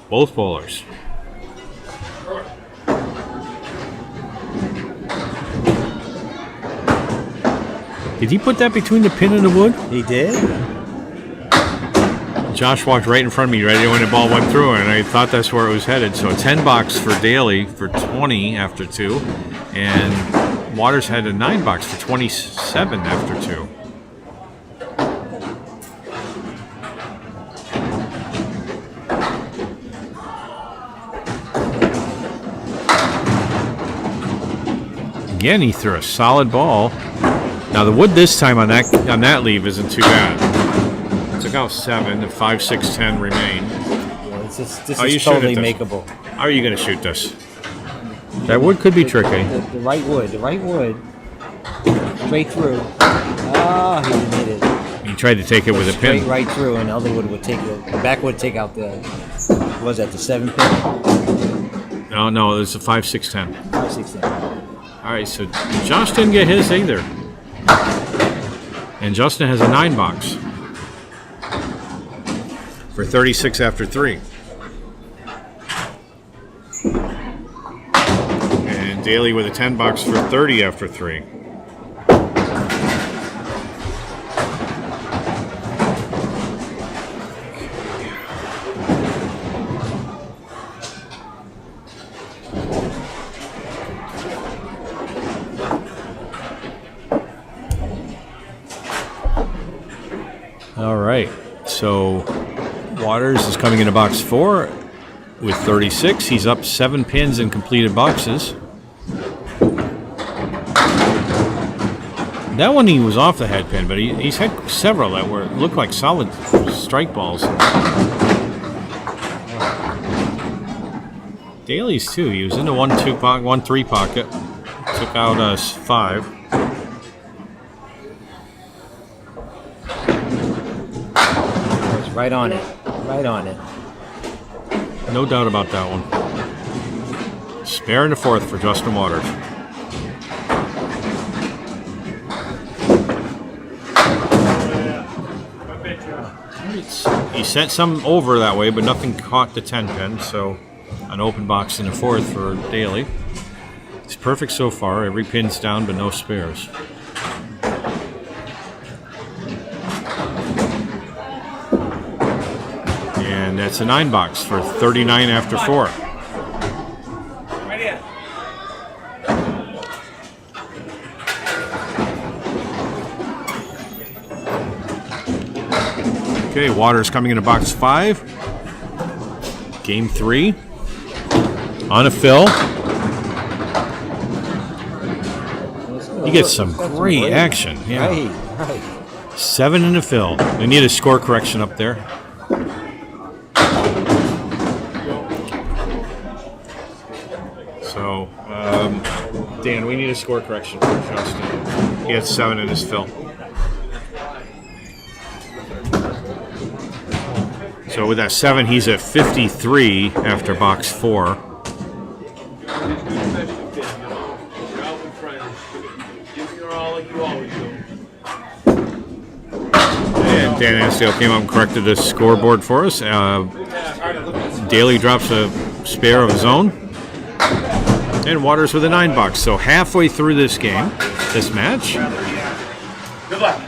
Both bowlers. Did he put that between the pin and the wood? He did? Josh walked right in front of me right when the ball went through, and I thought that's where it was headed. So $10 for Daley for 20 after 2, and Waters had a $9 for 27 after 2. Again, he threw a solid ball. Now the wood this time on that leave isn't too bad. Took out 7, and 5, 6, 10 remain. Yeah, this How you is shoot totally at this? makeable. How are you going to shoot this? That wood could be tricky. The right wood. Straight through. Ah, he didn't hit it. He tried to take it with a Straight pin. right through, and the other wood would take the back would take out the, what was that, the 7 pin? No, it's a 5, 6, 10. 5, 6, 10. All right, so Josh didn't get his either. And Justin has a $9 for 36 after 3. And Daley with a $10 for 30 after 3. All right, so Waters is coming into box 4 with 36. He's up 7 pins in completed boxes. That one he was off the head pin, but he's had several that looked like solid strike balls. Daley's too. He was in the 1-2 pocket, 1-3 pocket. Took out 5. Right on it. Right on it. No doubt about that one. Spare in the 4th for Justin Waters. He sent some over that way, but nothing caught the 10 pin, so an open box in the 4th for Daley. It's perfect so far. Every pin's down, but no spares. And that's a 9 box for 39 after 4. Right here. Okay, Waters coming into box 5. Game 3. On a fill. You get some great action. Yeah. Right. 7 in a fill. We need a score correction up there. So, Dan, we need a score correction for Justin. He had 7 in his fill. So with that 7, he's at 53 after box 4. And Dan Esdale came up and corrected the scoreboard for us. Daley drops a spare of his own. And Waters with a 9 box. So halfway through this game, this match, Good luck.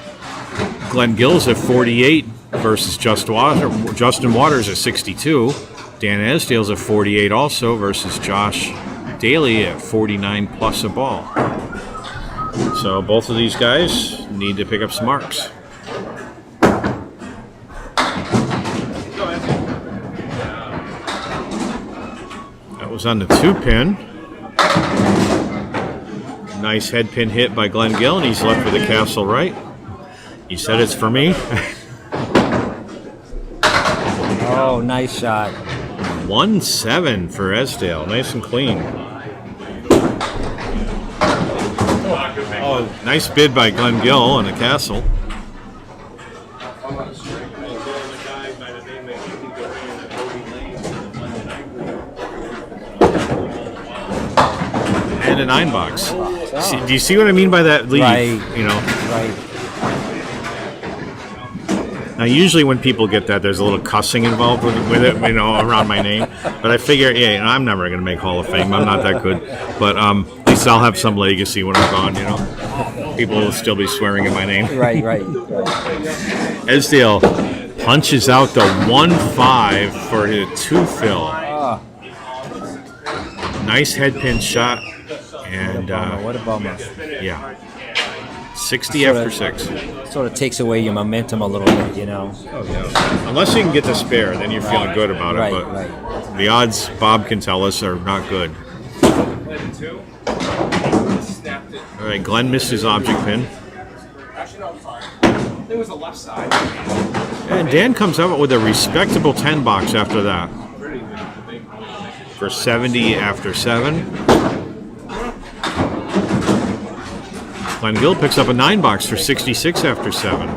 Glen Gill's at 48 versus Justin Waters at 62. Dan Esdale's at 48 also versus Josh Daley at 49 plus a ball. So both of these guys need to pick up some marks. That was on the 2-pin. Nice head pin hit by Glen Gill, and he's left with the castle right. He said it's for me. Oh, nice shot. 1-7 for Esdale. Nice and clean. Oh, nice bid by Glen Gill on the castle. And a 9 box. See, do you see what I mean by that leave? Right. You know. Right. Now, usually when people get that, there's a little cussing involved with it, you know, around my name. But I figure, yeah, you know, I'm never going to make Hall of Fame. I'm not that good. But at least I'll have some legacy when I'm gone, you know. People will still be swearing in my name. Right. Esdale punches out the 1-5 for the 2 fill. Nice head pin shot. And What a bummer. yeah, 60 after 6. Sort of takes away your momentum a little bit, you know. Oh, yeah. Unless you can get the spare, then you're feeling good about it. Right, But right. the odds, Bob can tell us, are not good. All right, Glen missed his object pin. There was a left side. And Dan comes out with a respectable 10 box after that. For 70 after 7. Glen Gill picks up a 9 box for 66 after 7.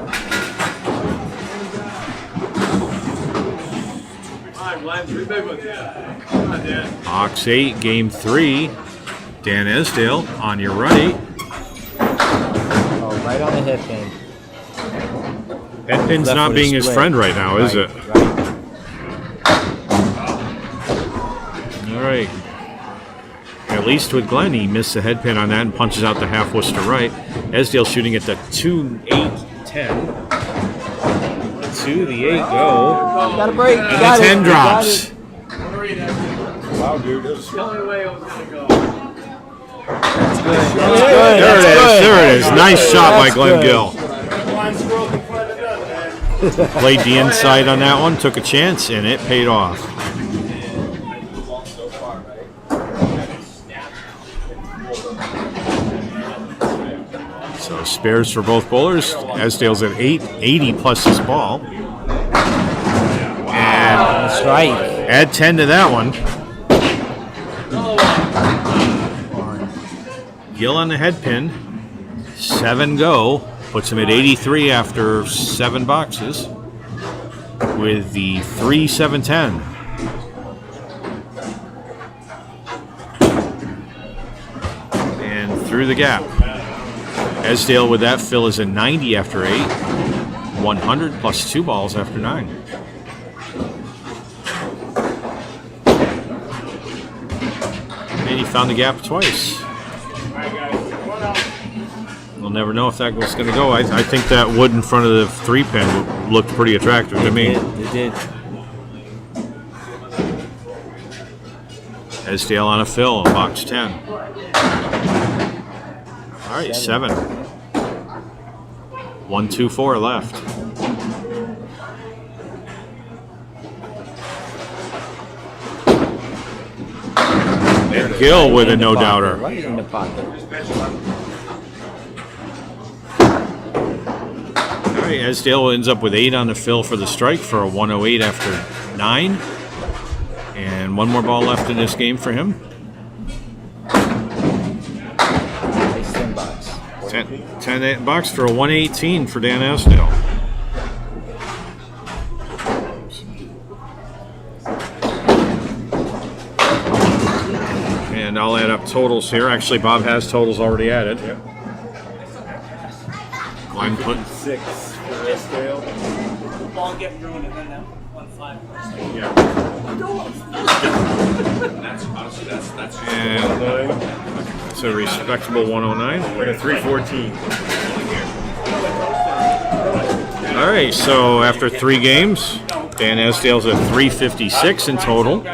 Box 8, game 3. Dan Esdale on your right. Oh, right on the head pin. Head pin's Left not with a being his split. friend right now, is it? Right. All right. At least with Glen, he missed the head pin on that and punches out the half Worcester right. Esdale shooting at the 2-8-10. To the 8 go. Got a break. And Got the it. 10 Got drops. it. Wow, dude. That was The only way I was gonna go. That's good. There it is. There it is. Nice shot by That's Glen good. Gill. Played the inside on that one, took a chance, and it paid off. So spares for both bowlers. Esdale's at 80 plus his ball. And That's right. add 10 to that one. Gill on the head pin. 7 go. Puts him at 83 after 7 boxes. With the 3-7-10. And through the gap. Esdale with that fill is a 90 after 8. 100 plus 2 balls after 9. And he found the gap twice. right, guys. Come on out. We'll never know if that was going to go. I think that wood in front of the 3-pin looked pretty attractive to me. It did. Esdale on a fill in box 10. All right, 7. 1, 2, 4 left. And Gill with a no-doubter. Right in the pocket. All right, Esdale ends up with 8 on the fill for the strike for a 108 after 9. And one more ball left in this game for him. Nice 10 box. 10 box for a 118 for Dan Esdale. And I'll add up totals here. Actually, Bob has totals already added. Yep. Glen put 6 for Esdale. Ball get ruined and then that 1-5. Yeah. and 9 it's a respectable 109. and a 314. All right, so after 3 games, Dan Esdale's at 356 in total.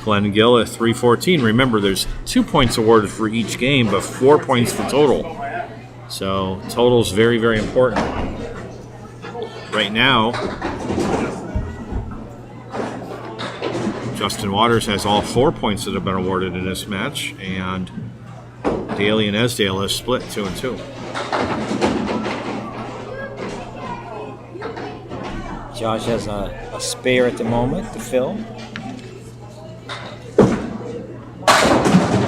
Glen and Gill at 314. Remember, there's 2 points awarded for each game, but 4 points for total. So total's very, very important. Right now, Justin Waters has all 4 points that have been awarded in this match, and Daley and Esdale have split 2 and 2. Josh has a spare at the moment to fill.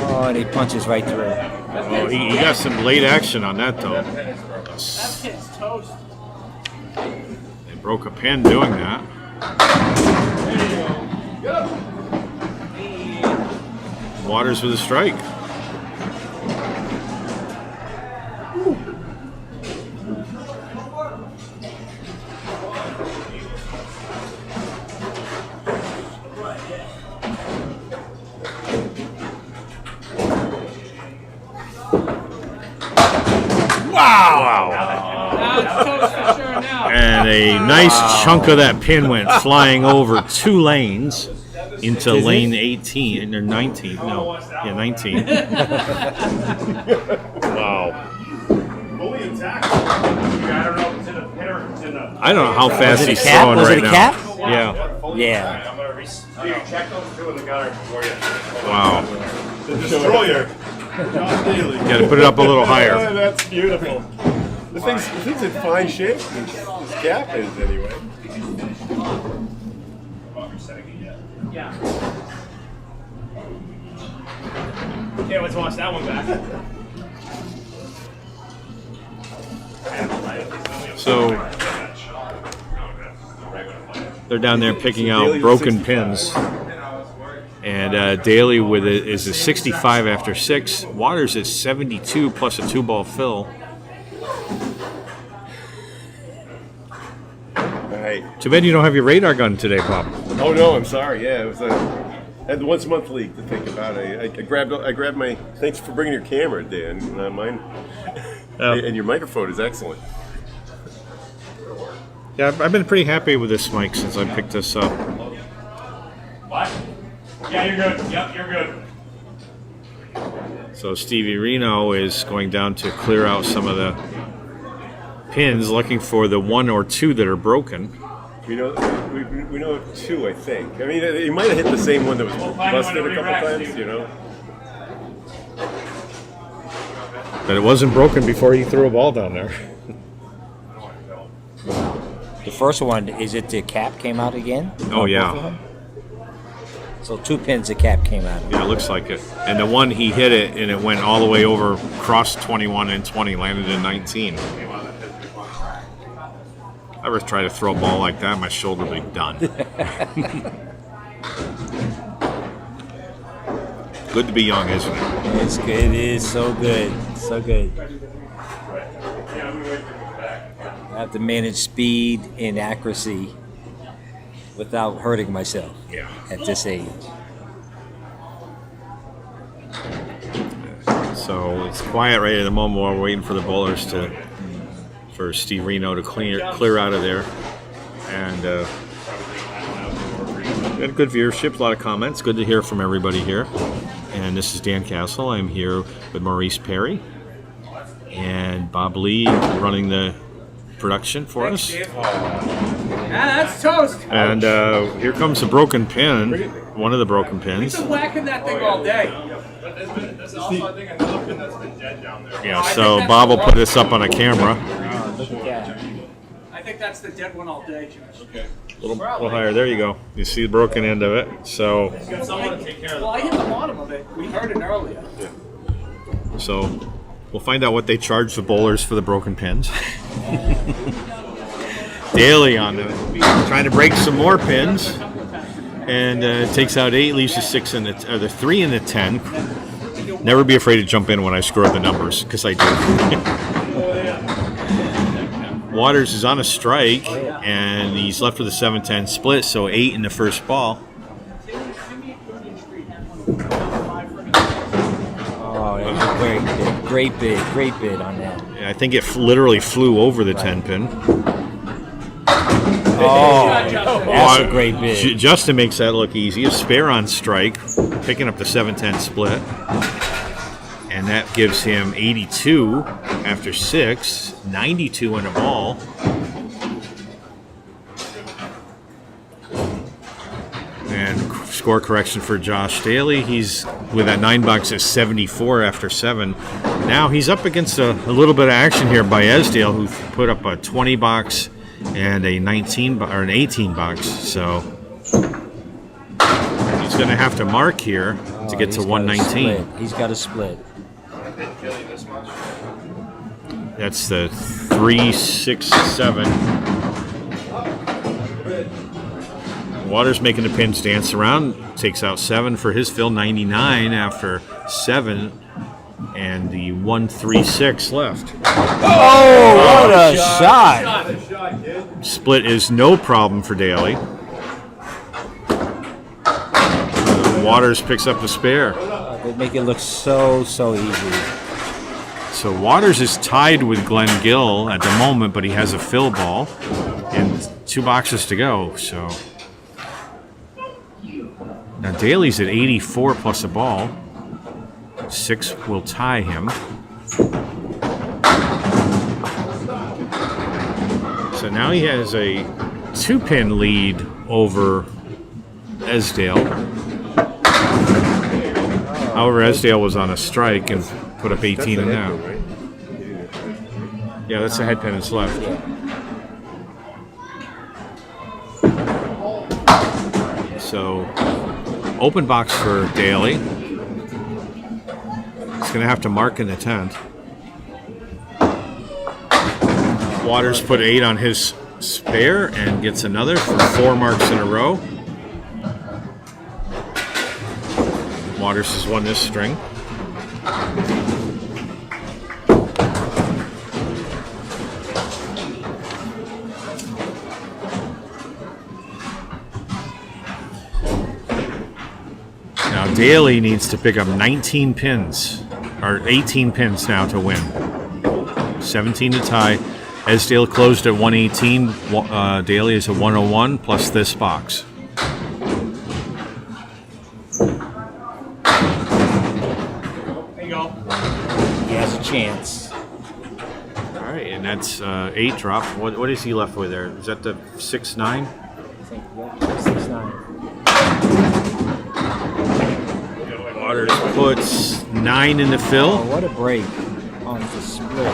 Oh, and he punches right through. Well, he got some late action on that, though. That pit's toast. They broke a pin doing that. Waters with a strike. That's toast for sure now. And a nice chunk of that pin went flying over 2 lanes into lane 18 or 19. No, yeah, 19. Wow. Fully intact. I don't know if it's in a pin or if it's in a. I don't know how fast Was it a he's cap? throwing Was right it a now. cap? Yeah. Yeah. I'm going to check those 2 in the gutter for you. Wow. The Destroyer. John Daley. Got to put it up a little higher. Yeah, that's beautiful. The thing's in fine shape. His cap is, anyway. Yeah. Okay, let's watch that one back. So they're down there picking out broken pins. And Daley is a 65 after 6. Waters is 72 plus a 2-ball fill. All right. Too bad you don't have your radar gun today, Bob. Oh no, I'm sorry. Yeah, it was I had the once a month league to think about. I grabbed my. Thanks for bringing your camera, Dan. Mine. And your microphone is excellent. Yeah, I've been pretty happy with this mic since I picked this up. What? Yeah, you're good. Yep, you're good. So Stevie Reno is going down to clear out some of the pins, looking for the 1 or 2 that are broken. We know 2, I think. I mean, he might have hit the same one that was busted a couple times, you know. But it wasn't broken before he threw a ball down there. The first one, is it the cap came out again? Oh, yeah. Both of them? So 2 pins, the cap came out. Yeah, it looks like it. And the one he hit it, and it went all the way over, crossed 21 and 20, landed in 19. If I ever try to throw a ball like that, my shoulder will be done. Good to be young, isn't it? It's good. It is so good. So good. I have to manage speed and accuracy without hurting myself at this age. So it's quiet right at the moment while we're waiting for the bowlers for Steve Reno to clear out of there. And we had good viewership, a lot of comments. Good to hear from everybody here. And this is Dan Castle. I'm here with Maurice Perry and Bob Lee running the production for us. Yeah, that's toast. And here comes a broken pin, one of the broken pins. We've been whacking that thing all day. There's also, I think, another pin that's been dead down there. Yeah, so Bob will put this up on a camera. Look at that. I think that's the dead one all day, Josh. Okay. A little higher. There you go. You see the broken end of it. So Well, I hit the bottom of it. We heard it earlier. we'll find out what they charge the bowlers for the broken pins. Daley on trying to break some more pins, and takes out 8, leaves the 6 and the 3 and the 10. Never be afraid to jump in when I screw up the numbers, because I do. Waters is on a strike, and he's left with a 7-10 split, so 8 in the first ball. Oh, that was a great bid on that. I think it literally flew over the 10 pin. Oh, that's a great bid. Justin makes that look easy. A spare on strike, picking up the 7-10 split. And that gives him 82 after 6, 92 in a ball. And score correction for Josh Daley. He's with that $9 at 74 after 7. Now he's up against a little bit of action here by Esdale, who put up a 20 box and a 19 or an 18 box. So he's going to have to mark here to get to 119. He's got a split. That's the 3, 6, 7. Waters making the pins dance around. Takes out 7 for his fill. 99 after 7. And the 136 left. Oh, what a shot! Split is no problem for Daley. Waters picks up the spare. They make it look so easy. So Waters is tied with Glen Gill at the moment, but he has a fill ball and 2 boxes to go. So now Daley's at 84 plus a ball. 6 will tie him. So now he has a 2-pin lead over Esdale. However, Esdale was on a strike and put up 18 in that. Yeah, that's the head pin that's left. So, open box for Daley. He's going to have to mark in the 10th. Waters put 8 on his spare and gets another for 4 marks in a row. Waters has won this string. Now Daley needs to pick up 19 pins, or 18 pins now to win. 17 to tie. Esdale closed at 118. Daley is at 101 plus this box. He has a chance. All right, and that's 8 drop. What is he left with there? Is that the 6-9? I think 6-9. Waters puts 9 in the fill. Oh, what a break on the split.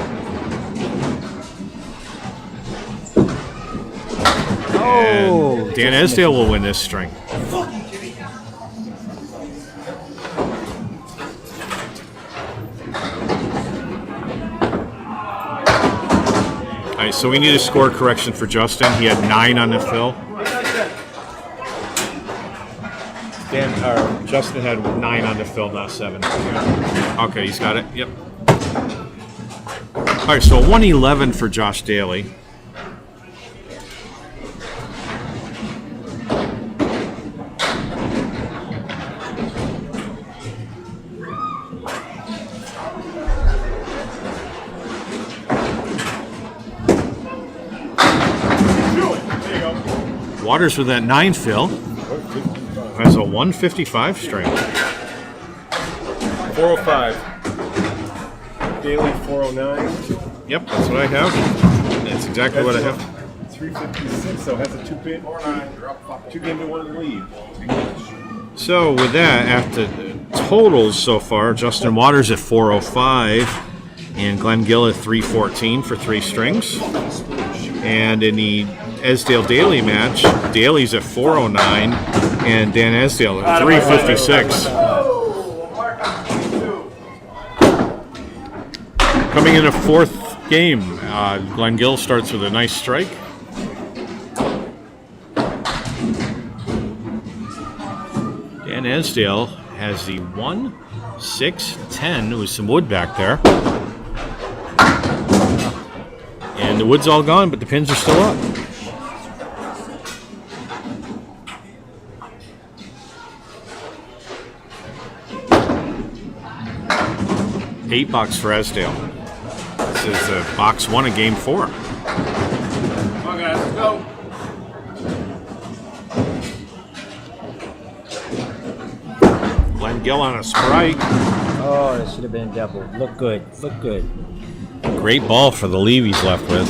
Oh, And Dan Esdale will win this string. All right, so we need a score correction for Justin. He had 9 on the fill. Justin had 9 on the fill, not 7. Okay, he's got it. Yep. All right, so 111 for Josh Daley. Waters with that 9 fill. Has a 155 string. 405. Daley 409. Yep, that's what I have. That's exactly what I have. 356, so has a 2-game to 1 lead. So with that, after the totals so far, Justin Waters at 405 and Glen Gill at 314 for 3 strings. And in the Esdale Daley match, Daley's at 409 and Dan Esdale at 356. Coming in a 4th game, Glen Gill starts with a nice strike. Dan Esdale has the 1, 6, 10 with some wood back there. And the wood's all gone, but the pins are still up. $8 for Esdale. This is box 1 of game 4. Come on, guys, let's go. Glen Gill on a strike. Oh, that should have been double. Look good. Look good. Great ball for the leave he's left with.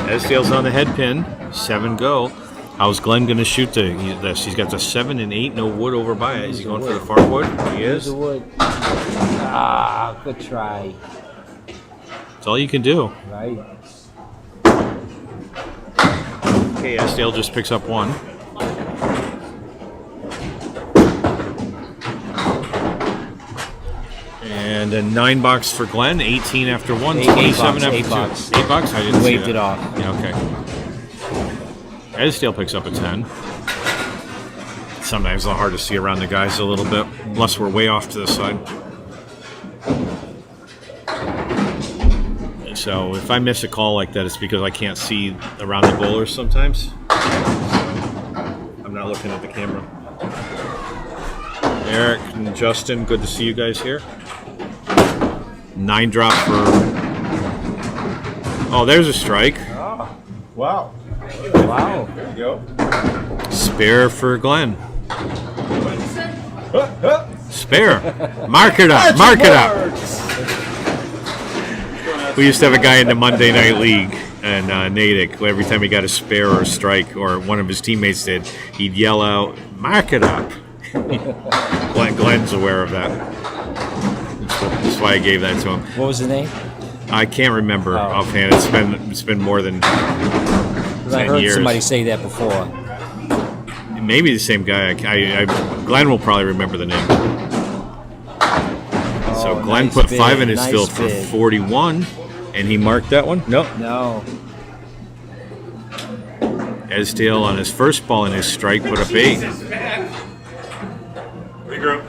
Esdale's on the head pin. 7 go. How's Glen going to shoot this? He's got the 7 and 8, no wood over by it. Is he going for the far wood? He is. The wood. Ah, good try. That's all you can do. Right. Okay, Esdale just picks up 1. And a $9 for Glen, 18 after 1, 27 after 2. $8. $8? I didn't see Waved that. it off. Yeah, okay. Esdale picks up a 10. Sometimes it's a little hard to see around the guys a little bit, unless we're way off to the side. So if I miss a call like that, it's because I can't see around the bowlers sometimes. I'm not looking at the camera. Eric and Justin, good to see you guys here. 9 drop for... Oh, there's a strike. Wow. Wow. There you go. Spare for Glen. Spare. Mark it up. Mark it up. We used to have a guy in the Monday Night League in Natick. Every time he got a spare or a strike, or one of his teammates did, he'd yell out, "Mark it up." Glen's aware of that. That's why I gave that to him. What was the name? I can't remember offhand. It's been more than 10 I heard years. somebody say that before. Maybe the same guy. Glenn will probably remember the name. So Glenn nice put bid, 5 in his nice field for bid. 41, and he marked that one. Nope. No. Esdale on his first ball in his strike put up 8. Big group.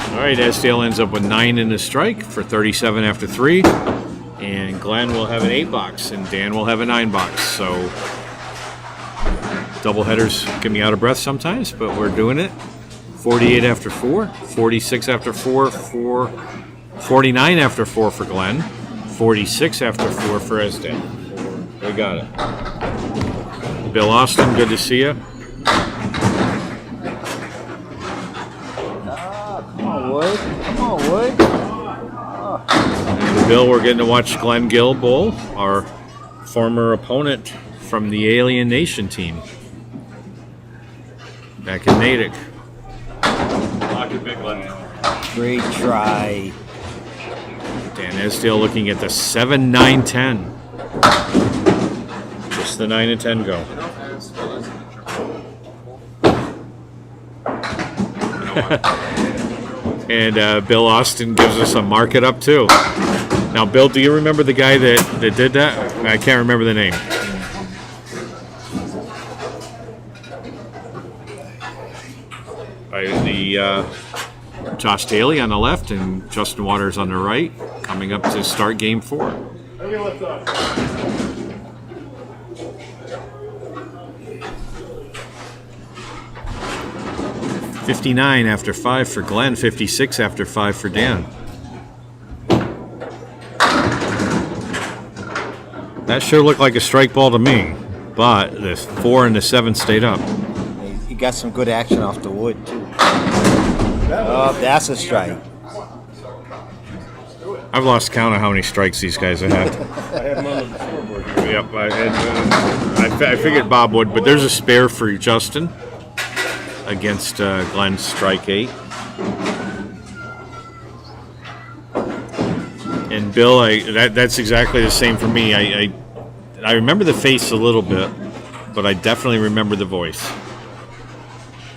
All right, Esdale ends up with 9 in the strike for 37 after 3. And Glenn will have an 8-box, and Dan will have a 9-box. So doubleheaders get me out of breath sometimes, but we're doing it. 48 after 4, 46 after 4, 49 after 4 for Glenn, 46 after 4 for Esdale. We got it. Bill Austin, good to see you. Come on, Wood. Come on, Wood. And Bill, we're getting to watch Glen Gill bowl, our former opponent from the Alien Nation team back in Natick. Great try. Dan Esdale looking at the 7, 9, 10. Just the 9 and 10 go. And Bill Austin gives us a mark it up too. Now, Bill, do you remember the guy that did that? I can't remember the name. Josh Daley on the left and Justin Waters on the right, coming up to start game 4. Let me lift up. 59 after 5 for Glen, 56 after 5 for Dan. That sure looked like a strike ball to me, but the 4 and the 7 stayed up. He got some good action off the wood, too. Oh, that's a strike. I've lost count of how many strikes these guys have had. I have them on the scoreboard here. Yep, I figured Bob would, but there's a spare for Justin against Glen's strike 8. And Bill, that's exactly the same for me. I remember the face a little bit, but I definitely remember the voice.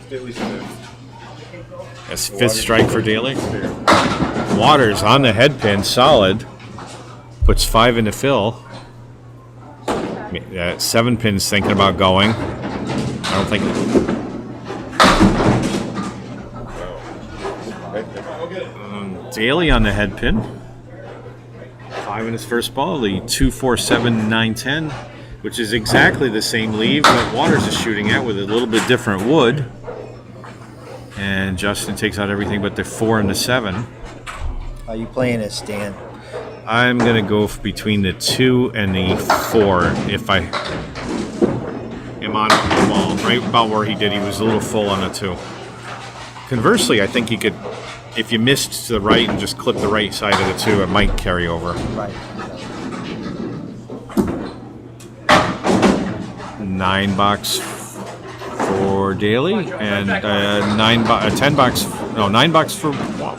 Daley's fifth. That's 5th strike for Daley. Waters on the head pin, solid. Puts 5 in the fill. 7 pin's thinking about going. I don't think. Daley on the head pin. 5 in his first ball. The 2, 4, 7, 9, 10, which is exactly the same leave that Waters is shooting at with a little bit different wood. And Justin takes out everything but the 4 and the 7. Are you playing it, Stan? I'm going to go between the 2 and the 4 if I am on the ball. Right about where he did. He was a little full on the 2. Conversely, I think you could, if you missed to the right and just clipped the right side of the 2, it might carry over. Right. 9 box for Daley and 9 box for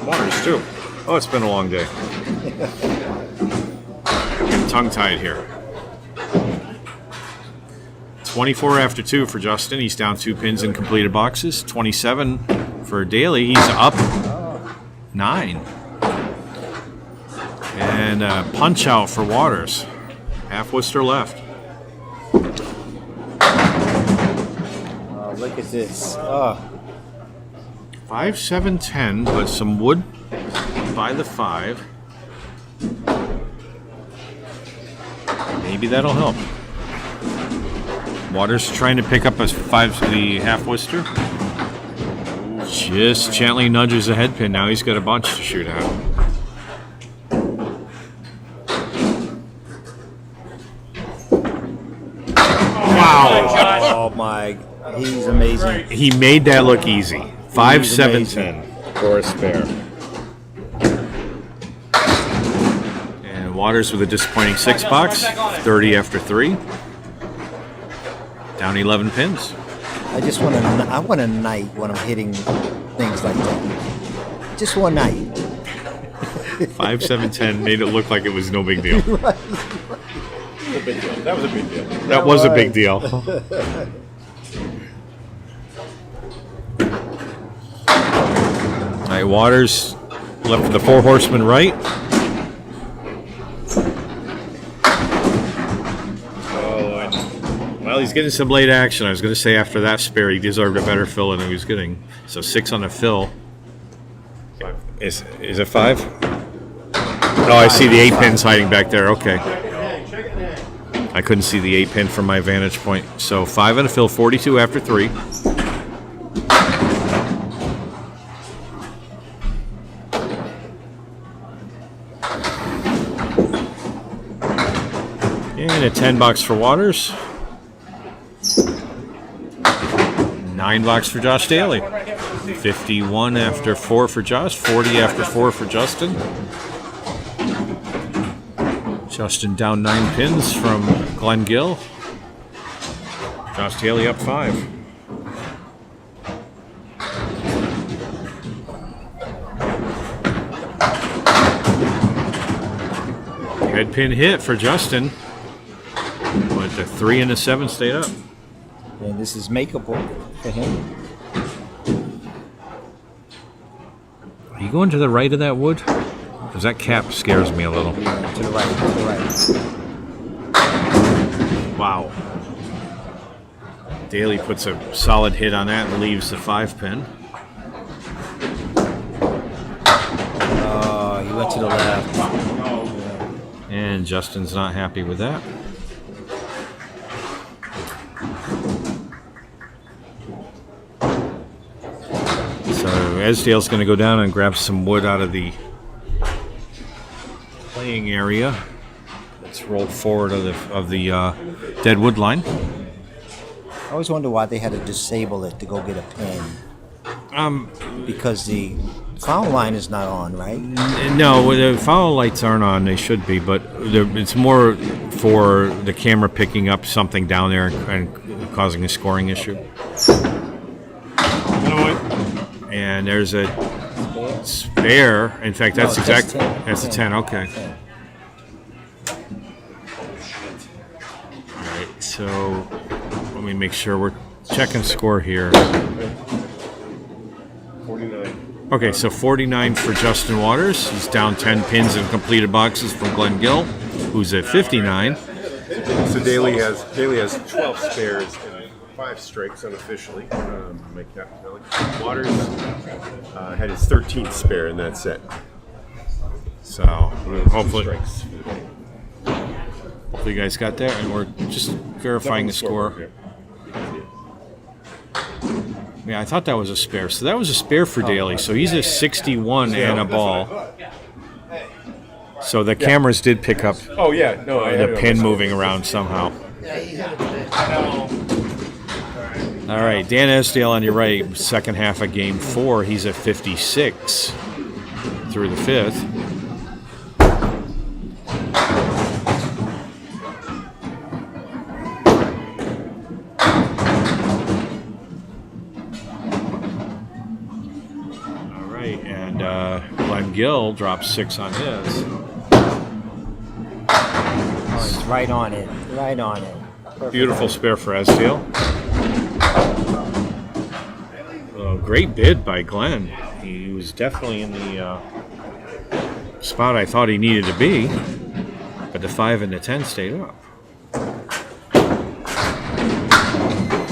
Waters too. Oh, it's been a long day. I'm tongue-tied here. 24 after 2 for Justin. He's down 2 pins in completed boxes. 27 for Daley. He's up 9. And punch out for Waters. Half Worcester left. Oh, look at this. 5, 7, 10, but some wood by the 5. Maybe that'll help. Waters trying to pick up a 5, the half Worcester. Just gently nudges the head pin. Now he's got a bunch to shoot at. Wow. Oh, my. He's amazing. He made that look easy. 5, He's 7, amazing. 10 for a spare. And Waters with a disappointing 6 box. 30 after 3. Down 11 pins. I want a night when I'm hitting things like that. Just one night. 5, 7, 10 made it look like it was no big deal. That was a big deal. That was a big deal. That was a big deal. All right, Waters left for the 4 horsemen right. Well, he's getting some late action. I was going to say after that spare, he deserved a better fill than he was getting. So 6 on the fill. Is it 5? Oh, I see the 8 pins hiding back there. Okay. I couldn't see the 8 pin from my vantage point. So 5 on the fill, 42 after 3. And a 10 box for Waters. 9 box for Josh Daley. 51 after 4 for Josh. 40 after 4 for Justin. Justin down 9 pins from Glen Gill. Josh Daley up 5. Head pin hit for Justin. But the 3 and the 7 stayed up. And this is makeable for him. Are you going to the right of that wood? Because that cap scares me a little. Yeah, to the right. Wow. Daley puts a solid hit on that and leaves the 5 pin. He went to the left. And And Justin's not happy with that. So Esdale's going to go down and grab some wood out of the playing area. It's rolled forward of the dead wood line. I always wonder why they had to disable it to go get a pen. Because the foul line is not on, right? No, the foul lights aren't on. They should be, but it's more for the camera picking up something down there and causing a scoring issue. And there's a spare. In fact, that's that's a 10. Okay. All right. So let me make sure we're checking score here. 49. Okay, so 49 for Justin Waters. He's down 10 pins in completed boxes from Glen Gill, who's at 59. So Daley has 12 spares and 5 strikes unofficially. My captain Daley. Waters had his 13th spare in that set. So hopefully you guys got that, and we're just verifying the score. Yeah, I thought that was a spare. So that was a spare for Daley. So he's a 61 and a ball. So the cameras did pick up Oh yeah, no, I the pin moving around somehow. All right, Dan Esdale on your right, second half of game 4. He's at 56 through the 5th. Glen Gill dropped 6 on his. Oh, he's right on it. Right on it. Perfect. Beautiful spare for Esdale. Great bid by Glen. He was definitely in the spot I thought he needed to be, but the 5 and the 10 stayed up.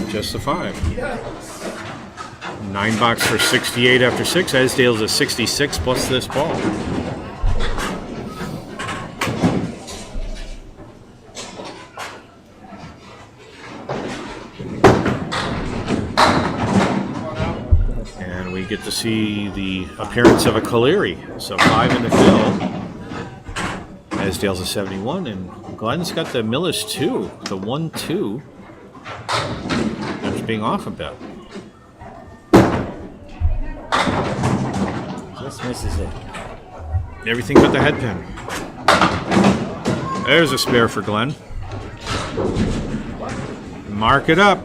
Just the 5. 9 box for 68 after 6. Esdale's a 66 plus this ball. And we get to see the appearance of a Caleri. So 5 in the fill. Esdale's a 71, and Glen's got the Millis 2, the 1-2. That's being off a bit. Just misses it. Everything but the head pin. There's a spare for Glen. Mark it up.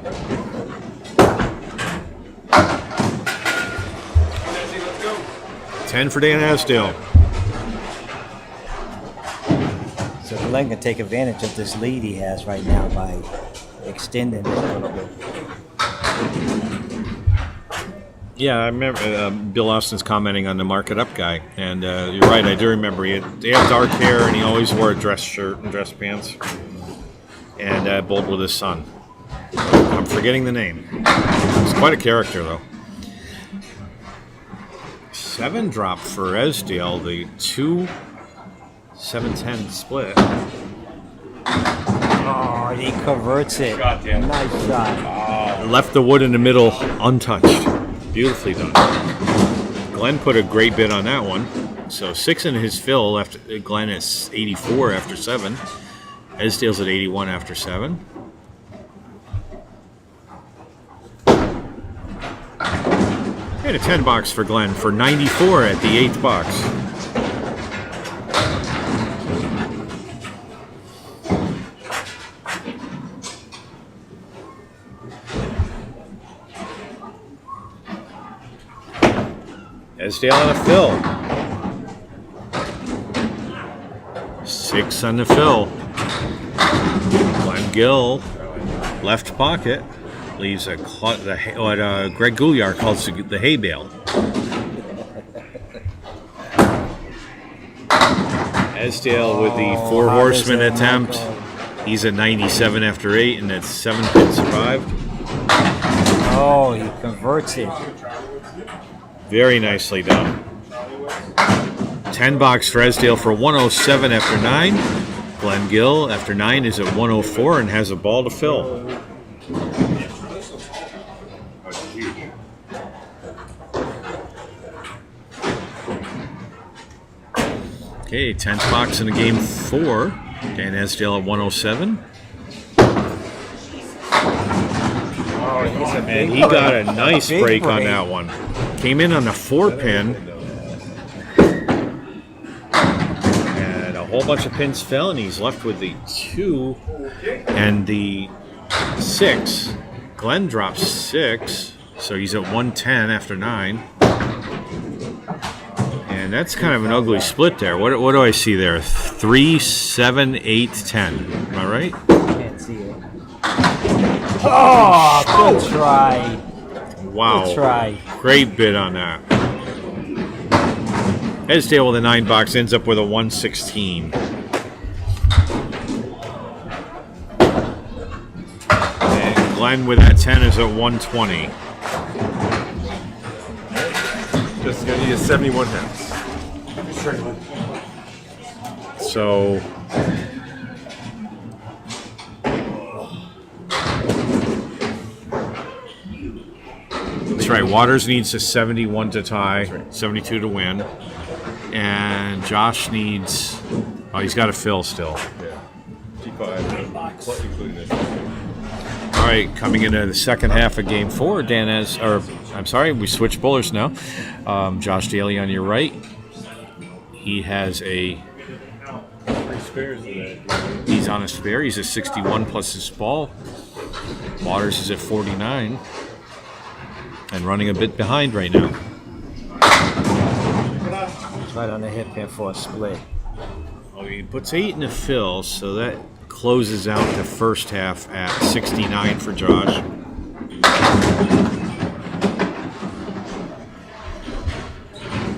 $10 for Dan Esdale. So Glen can take advantage of this lead he has right now by extending it a little bit. Yeah, I remember Bill Austin's commenting on the mark it up guy, and you're right. I do remember he had dark hair, and he always wore a dress shirt and dress pants, and bowled with his son. I'm forgetting the name. He's quite a character, though. 7 drop for Esdale, the 2-7-10 split. Oh, he converts it. Nice shot. Left the wood in the middle untouched. Beautifully done. Glen put a great bid on that one. So 6 in his fill. After Glen is 84 after 7. Esdale's at 81 after 7. And a 10 box for Glen for 94 at the 8th box. Esdale on a fill. 6 on the fill. Glen Gill, left pocket, leaves what Greg Gouillard calls the hay bale. Esdale with the 4 horseman attempt. He's at 97 after 8, and that's 7 pins survived. Oh, he converts it. Very nicely done. 10 box for Esdale for 107 after 9. Glen Gill after 9 is at 104 and has a ball to fill. Okay, 10th box in the game 4. Dan Esdale at 107. And he got a nice break on that one. Came in on the 4-pin. And a whole bunch of pins fell, and he's left with the 2 and the 6. Glen drops 6, so he's at 110 after 9. And that's kind of an ugly split there. What do I see there? 3, 7, 8, 10. Am I right? Can't see it. Oh, good try. Wow. Good try. Great bid on that. Esdale with a 9 box ends up with a 116. And Glen with that 10 is at 120. Just gonna need a 71 house. So that's right. Waters needs a 71 to tie, 72 to win. And Josh needs, oh, he's got to fill still. Yeah. G5, including this. All right, coming into the second half of game 4, we switch bowlers now. Josh Daley on your right. He has he's on a spare. He's at 61 plus his ball. Waters is at 49 and running a bit behind right now. Right on the hip here for a split. Oh, he puts 8 in the fill, so that closes out the first half at 69 for Josh.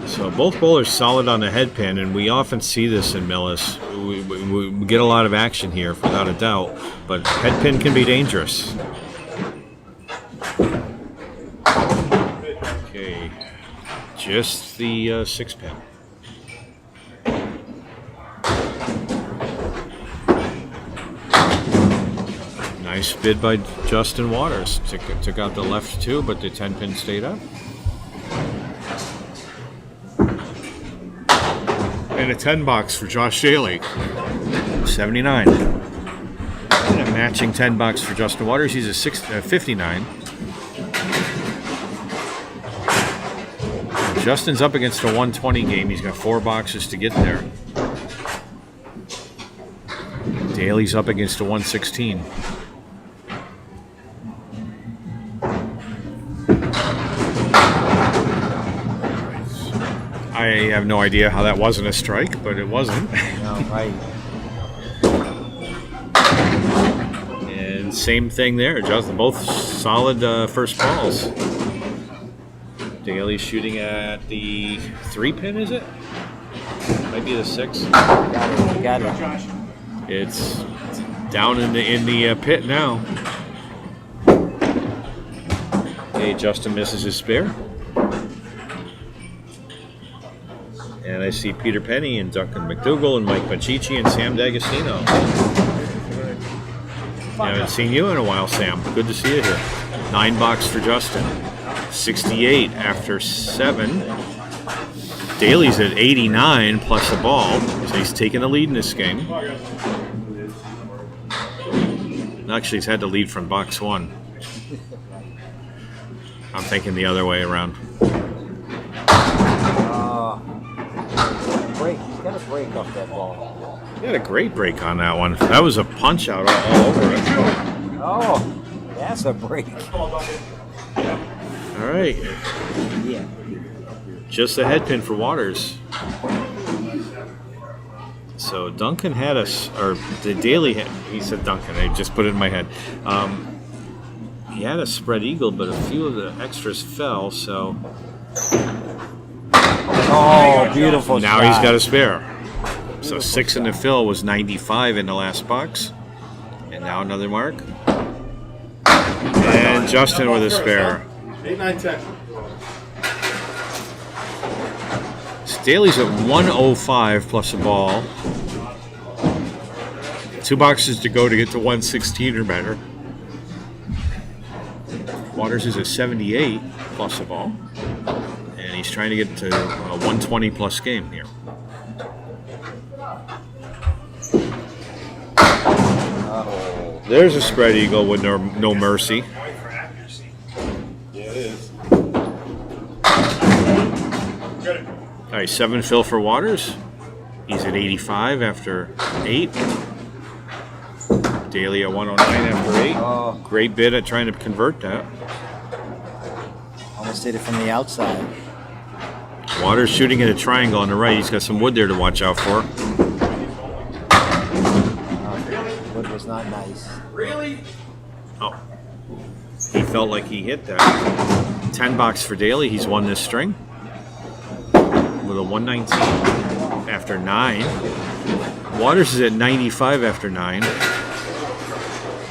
So both bowlers solid on the head pin, and we often see this in Millis. We get a lot of action here, without a doubt, but head pin can be dangerous. Okay, just the 6-pin. Nice bid by Justin Waters. Took out the left 2, but the 10-pin stayed up. And a 10 box for Josh Daley, 79. And a matching 10 box for Justin Waters. He's a 59. Justin's up against a 120 game. He's got 4 boxes to get there. Daley's up against a 116. I have no idea how that wasn't a strike, but it wasn't. No, right. And same thing there, Justin. Both solid first balls. Daley shooting at the 3-pin, is it? Might be the 6. Got it. It's down in the pit now. Okay, Justin misses his spare. And I see Peter Penny and Duncan McDougall and Mike Pachichi and Sam D'Agostino. I haven't seen you in a while, Sam. Good to see you here. 9 box for Justin. 68 after 7. Daley's at 89 plus a ball, so he's taking the lead in this game. Actually, he's had the lead from box 1. I'm thinking the other way around. He's got a break off that ball. He had a great break on that one. That was a punch out all over it. Oh, that's a break. All right. Yeah. Just a head pin for Waters. So Duncan had us, or the Daley had, he said Duncan, I just put it in my head. He had a spread eagle, but a few of the extras fell, so. Oh, beautiful Now shot. he's got a spare. So 6 in the fill was 95 in the last box. And now another mark. And Justin with a spare. 8, 9, 10. Daley's at 105 plus a ball. 2 boxes to go to get to 116 or better. Waters is at 78 plus a ball. And he's trying to get to a 120 plus game here. There's a spread eagle with no mercy. Yeah, it is. All right, 7 fill for Waters. He's at 85 after 8. Daley at 109 after 8. Oh. Great bid at trying to convert that. Almost did it from the outside. Waters shooting at a triangle on the right. He's got some wood there to watch out for. Wood was not nice. Oh. He felt like he hit that. 10 box for Daley. He's won this string with a 119 after 9. Waters is at 95 after 9.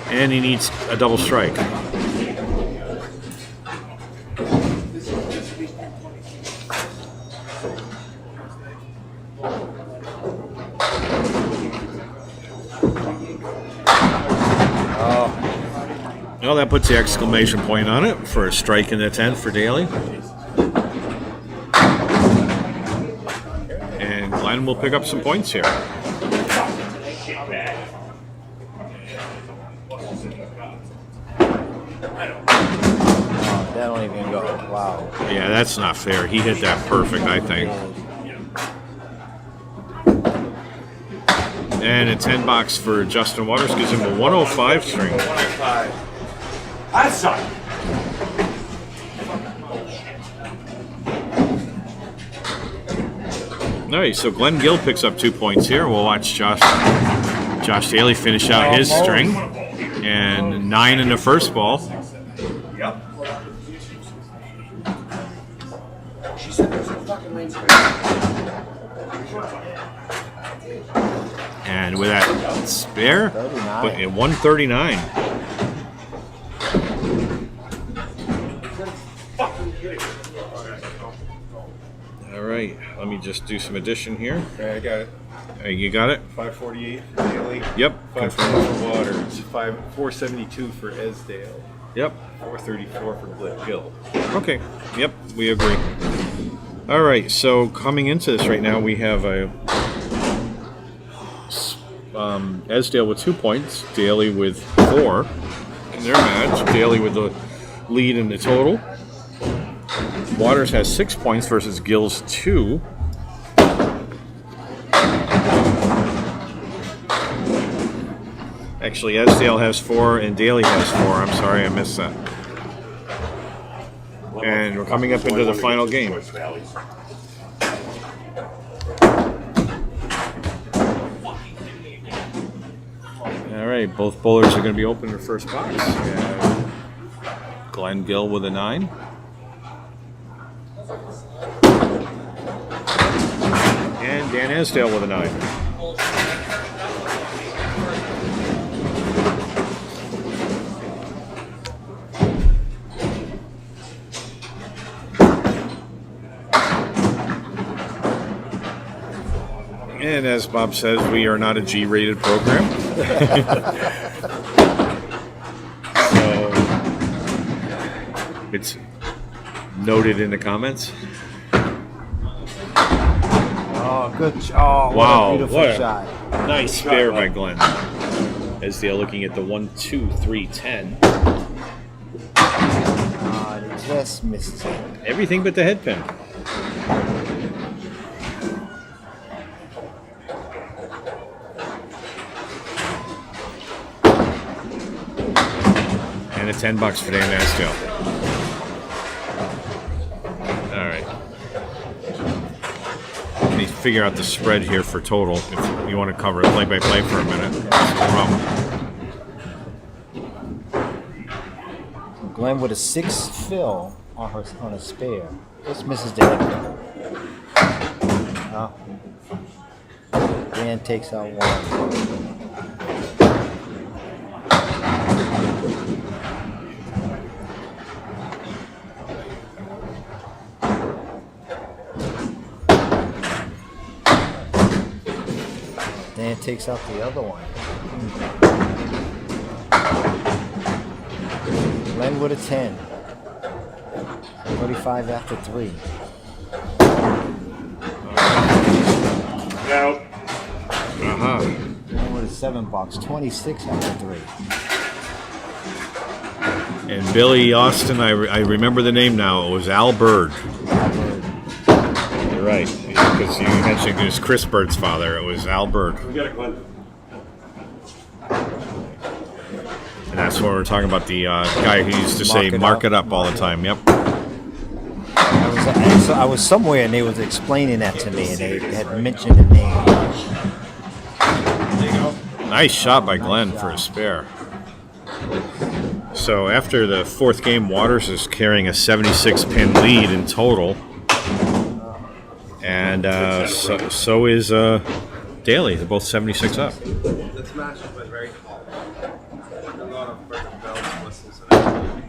And he needs a double strike. Well, that puts the exclamation point on it for a strike in the 10th for Daley. And Glen will pick up some points here. That don't even go. Wow. Yeah, that's not fair. He hit that perfect, I think. And a 10 box for Justin Waters gives him a 105 string. I suck. All right, so Glen Gill picks up 2 points here. We'll watch Josh Daley finish out his string. And 9 in the first ball. Yep. And with that spare, 39. but at 139. All right, let me just do some addition here. Okay, I got it. You got it? 548 for Daley. Yep. 520 for Waters. 472 for Esdale. Yep. 434 for Gill. Okay. Yep, we agree. All right, so coming into this right now, we have a Esdale with 2 points, Daley with 4 in their match. Daley with the lead in the total. Waters has 6 points versus Gill's 2. Actually, Esdale has 4 and Daley has 4. I'm sorry, I missed that. And we're coming up into the final game. All right, both bowlers are going to be open their first box. Glen Gill with a 9. And Dan Esdale with a 9. And as Bob says, we are not a G-rated program. So it's noted in the comments. Oh, good. Oh, Wow, what a beautiful what a shot. nice spare by Glen. Esdale looking at the 1, 2, 3, 10. It just misses it. Everything but the head pin. And a 10 bucks for Dan Esdale. All right. Let me figure out the spread here for total. If you want to cover it play by play for a minute. That's no problem. Glen with a 6 fill on a spare. Just misses the head. Oh. Dan takes out 1. Dan man takes out the other one. Glen with a 10. 35 after 3. No. Glen with a 7 box. 26 after 3. And Billy Austin, I remember the name now. It was Al Bird. You're right, because you mentioned it was Chris Bird's father. It was Al Bird. We got a Glen. And that's what we're talking about, the guy who used to say, mark it up all the time. Yep. I was somewhere and they was explaining that to me and they had mentioned the name. There you go. Nice shot by Glen for a spare. So after the fourth game, Waters is carrying a 76-pin lead in total. And so is Daley. They're both 76 up. This match has been very close. A lot of breaking bells, whistles, and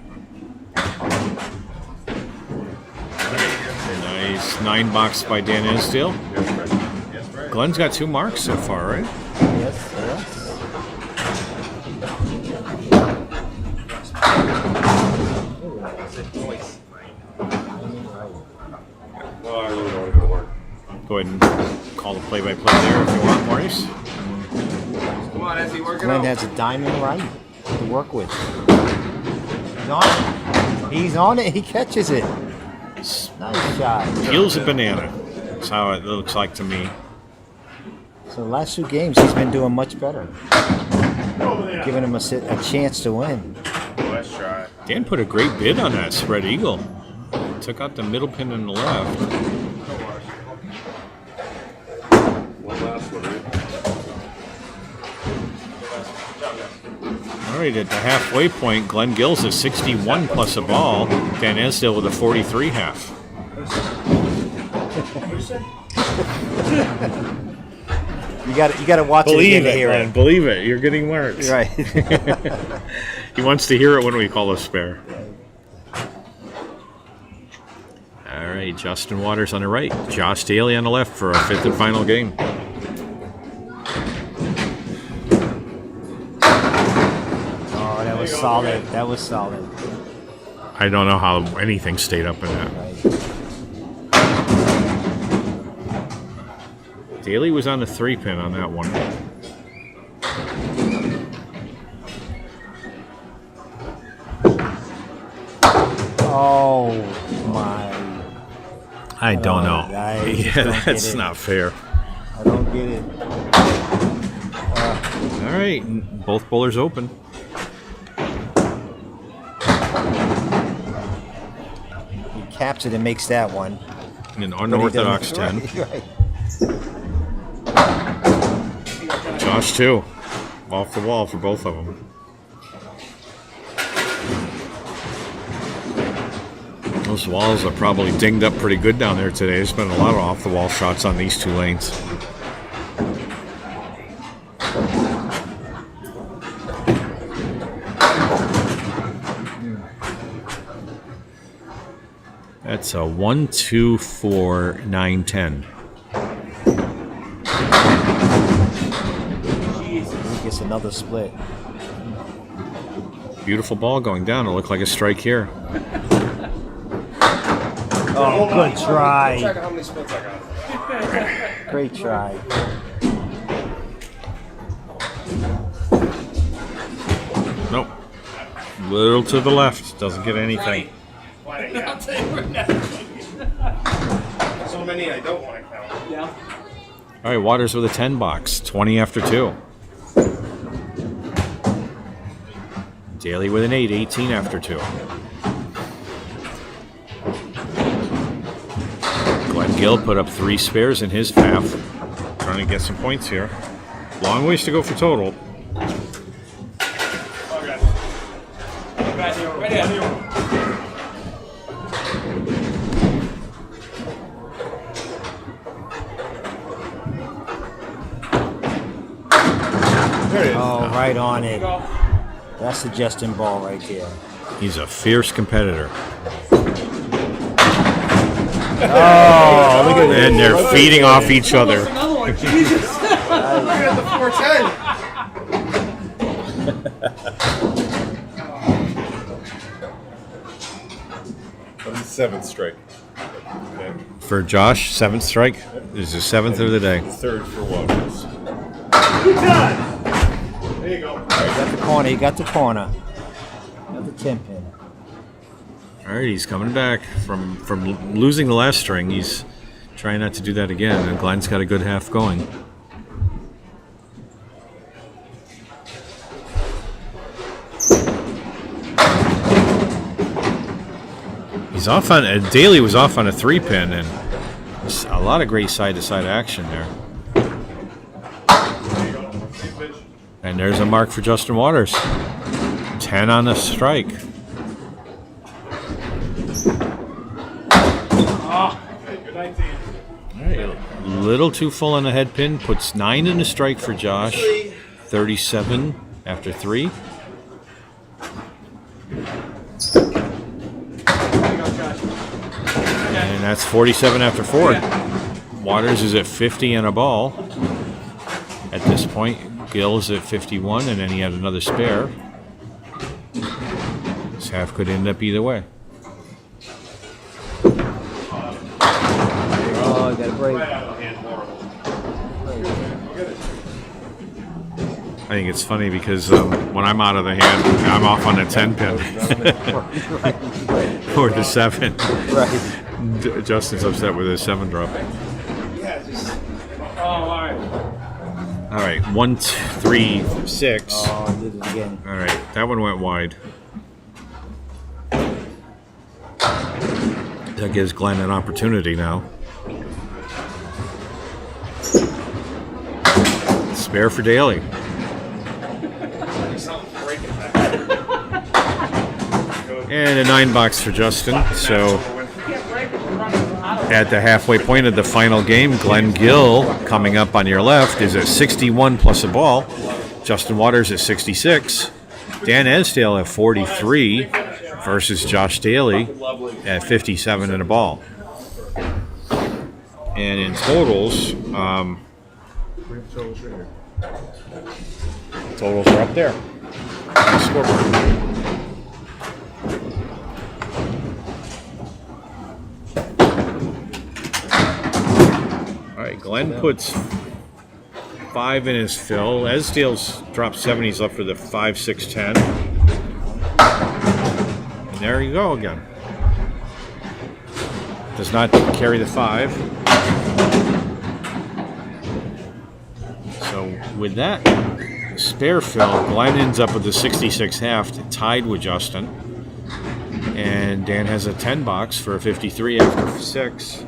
Nice 9 box by Dan Esdale. Glen's got 2 marks so far, right? Yes. Well, I really don't want to go to work. Go ahead and call the play-by-play there if you want, Maurice. come on, as he working Glen out. has a diamond right to work with. He's on it. He's on it. He catches it. Nice shot. Peels a banana. That's how it looks like to me. So the last 2 games, he's been doing much better. Giving him a chance to win. Let's try. Dan put a great bid on that spread eagle. Took out the middle pin on the left. One last one, right? All right, at the halfway point, Glen Gill's a 61 plus a ball. Dan Esdale with a 43 half. You got to watch Believe it it, to hear man. it. Believe it. You're getting marks. Right. He wants to hear it when we call a spare. All right, Justin Waters on the right. Josh Daley on the left for our 5th and final game. Oh, that was solid. That was solid. I don't know how anything stayed up in that. Daley was on the 3-pin on that one. Oh my! I don't know. I Yeah, don't get that's it. not fair. I don't get it. All right, both bowlers open. He caps it and makes that one. An But he unorthodox doesn't- 10. Right. Josh, too. Off the wall for both of them. Those walls are probably dinged up pretty good down there today. There's been a lot of off-the-wall shots on these 2 lanes. That's a 1, 2, 4, 9, 10. He gets another split. Beautiful ball going down. It'll look like a strike here. Oh, good Check try. out how many splits I got. Great try. Nope. Little to the left. Doesn't get anything. I'll tell you right now. So many I don't want to count. Yeah. All right, Waters with a 10 box. 20 after 2. Daley with an 8. 18 after 2. Glen Gill put up 3 spares in his half. Trying to get some points here. Long ways to go for total. Right here. Oh, right on it. That's the Justin ball right there. He's a fierce competitor. Oh, look at And they're feeding off each other. Another one. Jesus. Number 10. That was the 7th strike. Okay. For Josh, 7th strike. This is the 7th of the day. 3rd for Waters. There you go. He got the corner. He got the corner. Got the 10 pin. All right, he's coming back from losing the last string. He's trying not to do that again, and Glen's got a good half going. He's off on Daley was off on a 3-pin, and a lot of great side-to-side action there. And there's a mark for Justin Waters. 10 on the strike. Good night, team. All right, a little too full on the head pin. Puts 9 in the strike for Josh. 37 after 3. And that's 47 after 4. Waters is at 50 and a ball. At this point, Gill is at 51, and then he had another spare. This half could end up either way. Oh, I got a break. I think it's funny because when I'm out of the hand, I'm off on the 10 pin. Or the 7. Right. Justin's upset with his 7 drop. All right, 1, 2, 3, 6. Oh, I did it again. All right, that one went wide. That gives Glen an opportunity now. Spare for Daley. And a 9 box for Justin. So at the halfway point of the final game, Glen Gill, coming up on your left, is at 61 plus a ball. Justin Waters at 66. Dan Esdale at 43 versus Josh Daley at 57 and a ball. And in totals, totals are up there on the scoreboard. All right, Glen puts 5 in his fill. Esdale's dropped 7. He's up for the 5, 6, 10. And there you go again. Does not carry the 5. So with that spare fill, Glen ends up with the 66 half, tied with Justin. And Dan has a 10 box for a 53 after 6.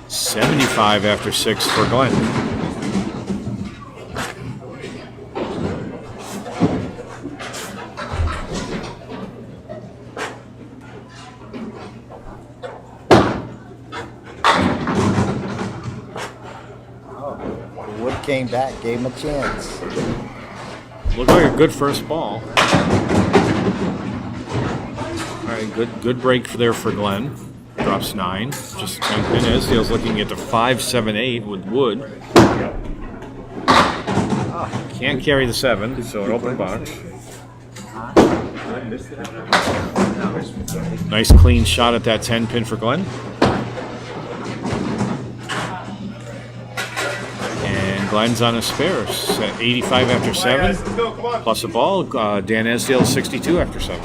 75 after 6 for Glen. Wood came back, gave him a chance. Looked like a good first ball. All right, good break there for Glen. Drops 9. Just and Esdale's looking at the 5, 7, 8 with Wood. Can't carry the 7, so an open box. Nice clean shot at that 10 pin for Glen. And Glen's on a spare. 85 after 7. Plus a ball. Dan Esdale 62 after 7.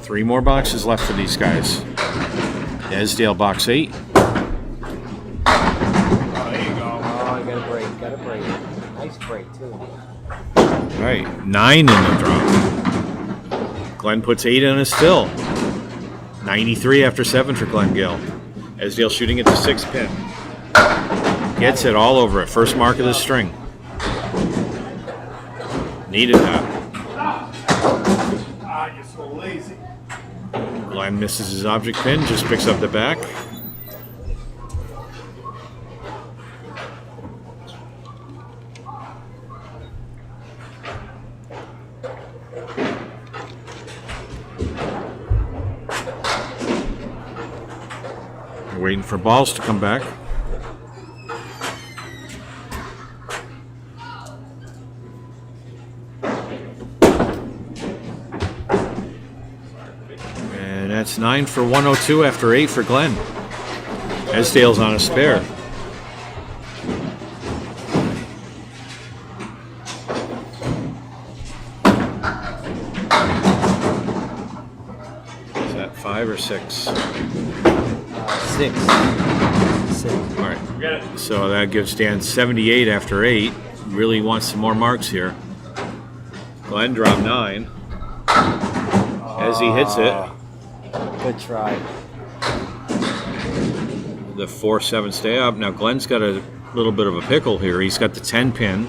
Three more boxes left for these guys. Esdale box 8. Oh, I got a break. Nice break, too. All right, 9 in the drop. Glen puts 8 in his fill. 93 after 7 for Glen Gill. Esdale shooting at the 6 pin. Gets it all over it. First mark of the string. Needed that. You're so lazy. Glen misses his object pin, just picks up the back. waiting for balls to come back. And that's 9 for 102 after 8 for Glen. Esdale's on a spare. Is that 5 or 6? 6. All right. So that gives Dan 78 after 8. Really wants some more marks here. Glen dropped 9. As he hits it, Good try. the 4-7 stay up. Now Glen's got a little bit of a pickle here. He's got the 10 pin,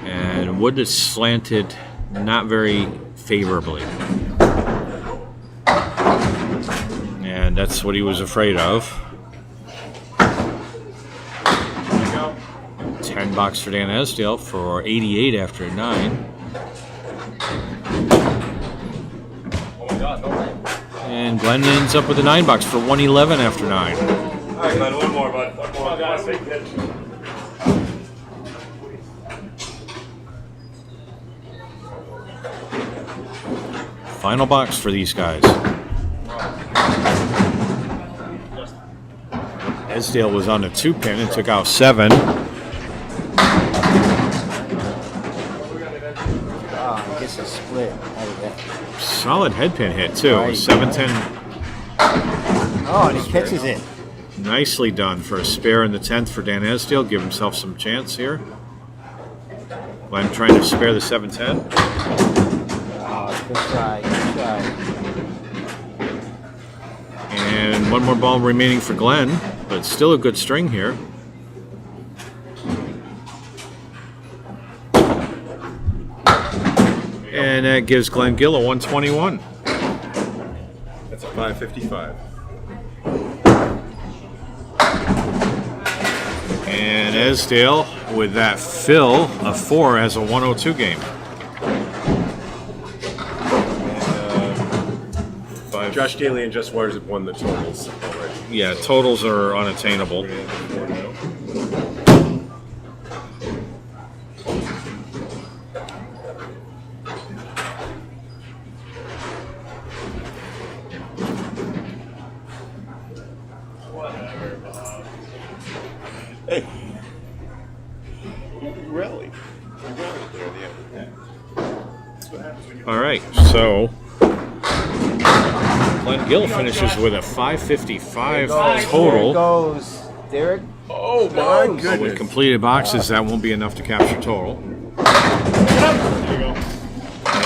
and wood is slanted not very favorably. And that's what he was afraid of. 10 bucks for Dan Esdale for 88 after 9. And Glen ends up with a 9 bucks for 111 after 9. All right, bud, one more, bud. Come on, guys. Final box for these guys. Esdale was on a 2 pin and took out 7. I guess a split. Solid head pin hit too. Right. 7-10. Oh, and he catches it. Nicely done for a spare in the 10th for Dan Esdale. Give himself some chance here. Glen trying to spare the 7-10. Oh, good try. Good try. And one more ball remaining for Glen, but still a good string here. And that gives Glen Gill a 121. That's a 555. And Esdale, with that fill of 4, has a 102 game. And, Josh Daley and Jess Waters have won the totals already. Yeah, totals are unattainable. Hey. Really? All right, so Glen Gill finishes with a 555 There total. goes Derek. Oh my But goodness. with completed boxes, that won't be enough to capture total.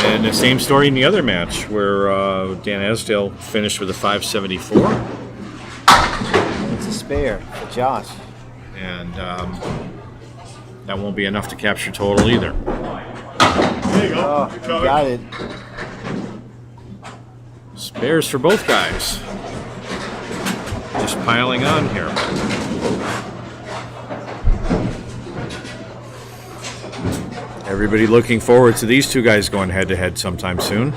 And the same story in the other match, where Dan Esdale finished with a 574. It's a spare for Josh. And that won't be enough to capture total either. There you go. Oh, Good you cover. got it. Spares for both guys. Just piling on here. Everybody looking forward to these two guys going head-to-head sometime soon.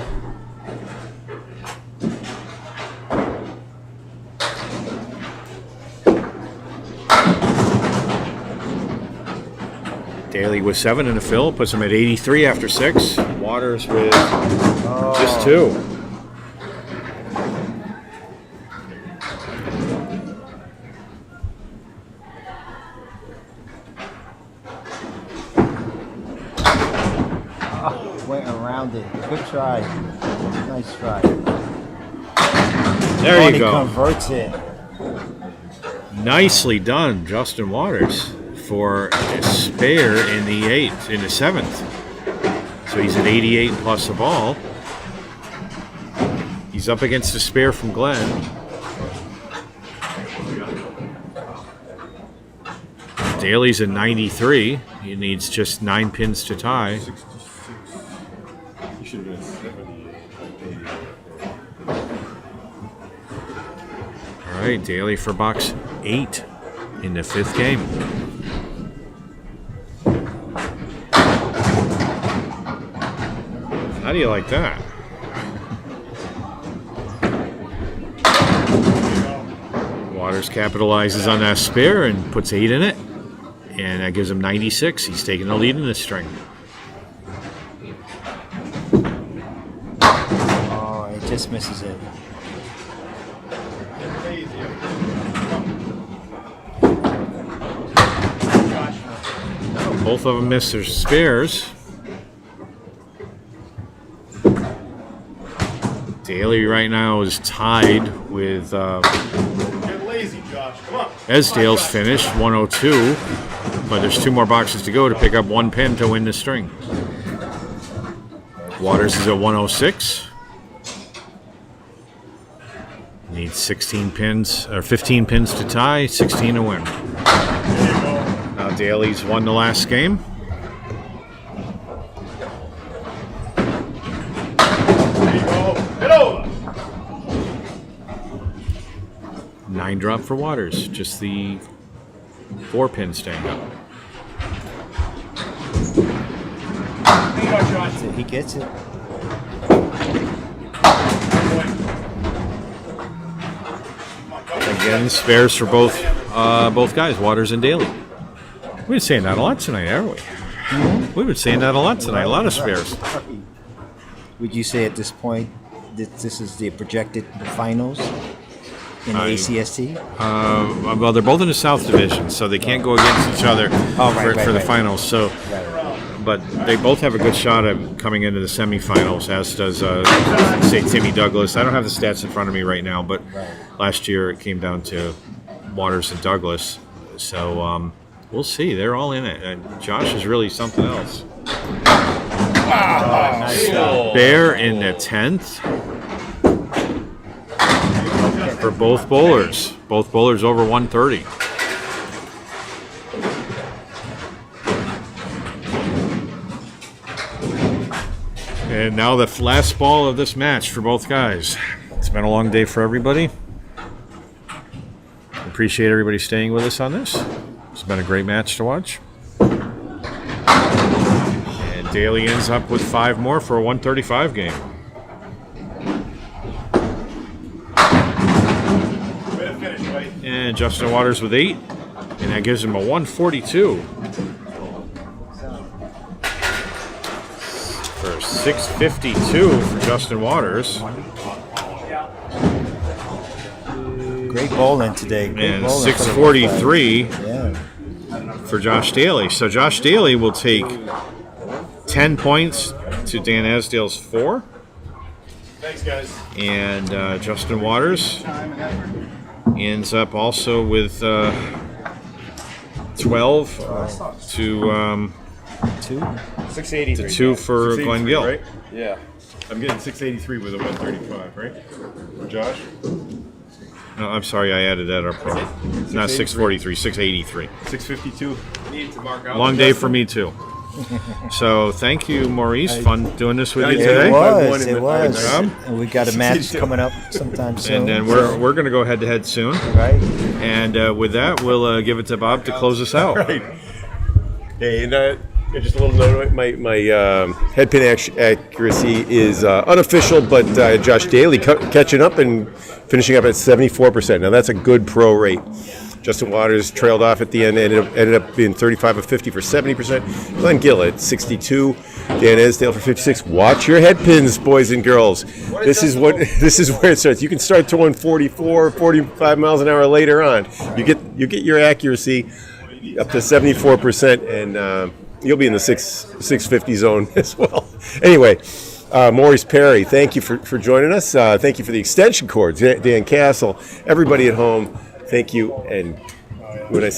Daley with 7 in the fill, puts him at 83 after 6. Waters with just 2. Went around it. Good try. Nice try. There Oh, you he go. converts it. Nicely done, Justin Waters, for a spare in the 8th, in the 7th. So he's at 88 plus a ball. He's up against a spare from Glen. Daley's at 93. He needs just 9 pins to tie. You should have been at 78. All right, Daley for box 8 in the 5th game. How do you like that? Waters capitalizes on that spare and puts 8 in it. And that gives him 96. He's taking the lead in this string. Oh, it just misses it. Both of them missed their spares. Daley right now is tied with Esdale's finished, 102. But there's 2 more boxes to go to pick up 1 pin to win the string. Waters is at 106. Needs 16 pins, or 15 pins to tie, 16 to win. Now Daley's won the last game. Hit over. 9 drop for Waters, just the 4 pins staying up. He gets it. Again, spares for both guys, Waters and Daley. We've been saying that a lot tonight, haven't we? We've been saying that a lot tonight. A lot of spares. Would you say at this point that this is the projected finals in the ACST? Well, they're both in the South Division, so they can't go against each other for the finals. So, but they both have a good shot at coming into the semifinals, as does, say, Timmy Douglas. I don't have the stats in front of me right now, but last year it came down to Waters and Douglas. So we'll see. They're all in it. And Josh is really something else. Bear in the 10th for both bowlers. Both bowlers over 130. And now the last ball of this match for both guys. It's been a long day for everybody. Appreciate everybody staying with us on this. It's been a great match to watch. And Daley ends up with 5 more for a 135 game. And Justin Waters with 8. And that gives him a 142. For 652 for Justin Waters. Great bowling today. And 643 for Josh Daley. So Josh Daley will take 10 points to Dan Esdale's 4. Thanks, guys. And Justin Waters ends up also with 12 to 683. 2 for Glen Gill. Right? Yeah. I'm getting 683 with a 135, right? For Josh? No, I'm sorry, I added that up wrong. Not 643, 683. 652. Need to mark out. Long day for me too. So thank you, Maurice. Fun doing this with you Yeah, today. It was. It was. job. And we got a match coming up sometime soon. And then we're going to go head to head soon. Right. And with that, we'll give it to Bob to close us out. Right. Hey, and just a little note, my head pin accuracy is unofficial, but Josh Daley catching up and finishing up at 74%. Now that's a good pro rate. Justin Waters trailed off at the end, ended up being 35 of 50 for 70%. Glen Gill at 62. Dan Esdale for 56. Watch your head pins, boys and girls. This is where it starts. You can start throwing 44, 45 miles an hour later on. You get your accuracy up to 74%, and you'll be in the 650 zone as well. Anyway, Maurice Perry, thank you for joining us. Thank you for the extension cords. Dan Castle, everybody at home, thank you. And when I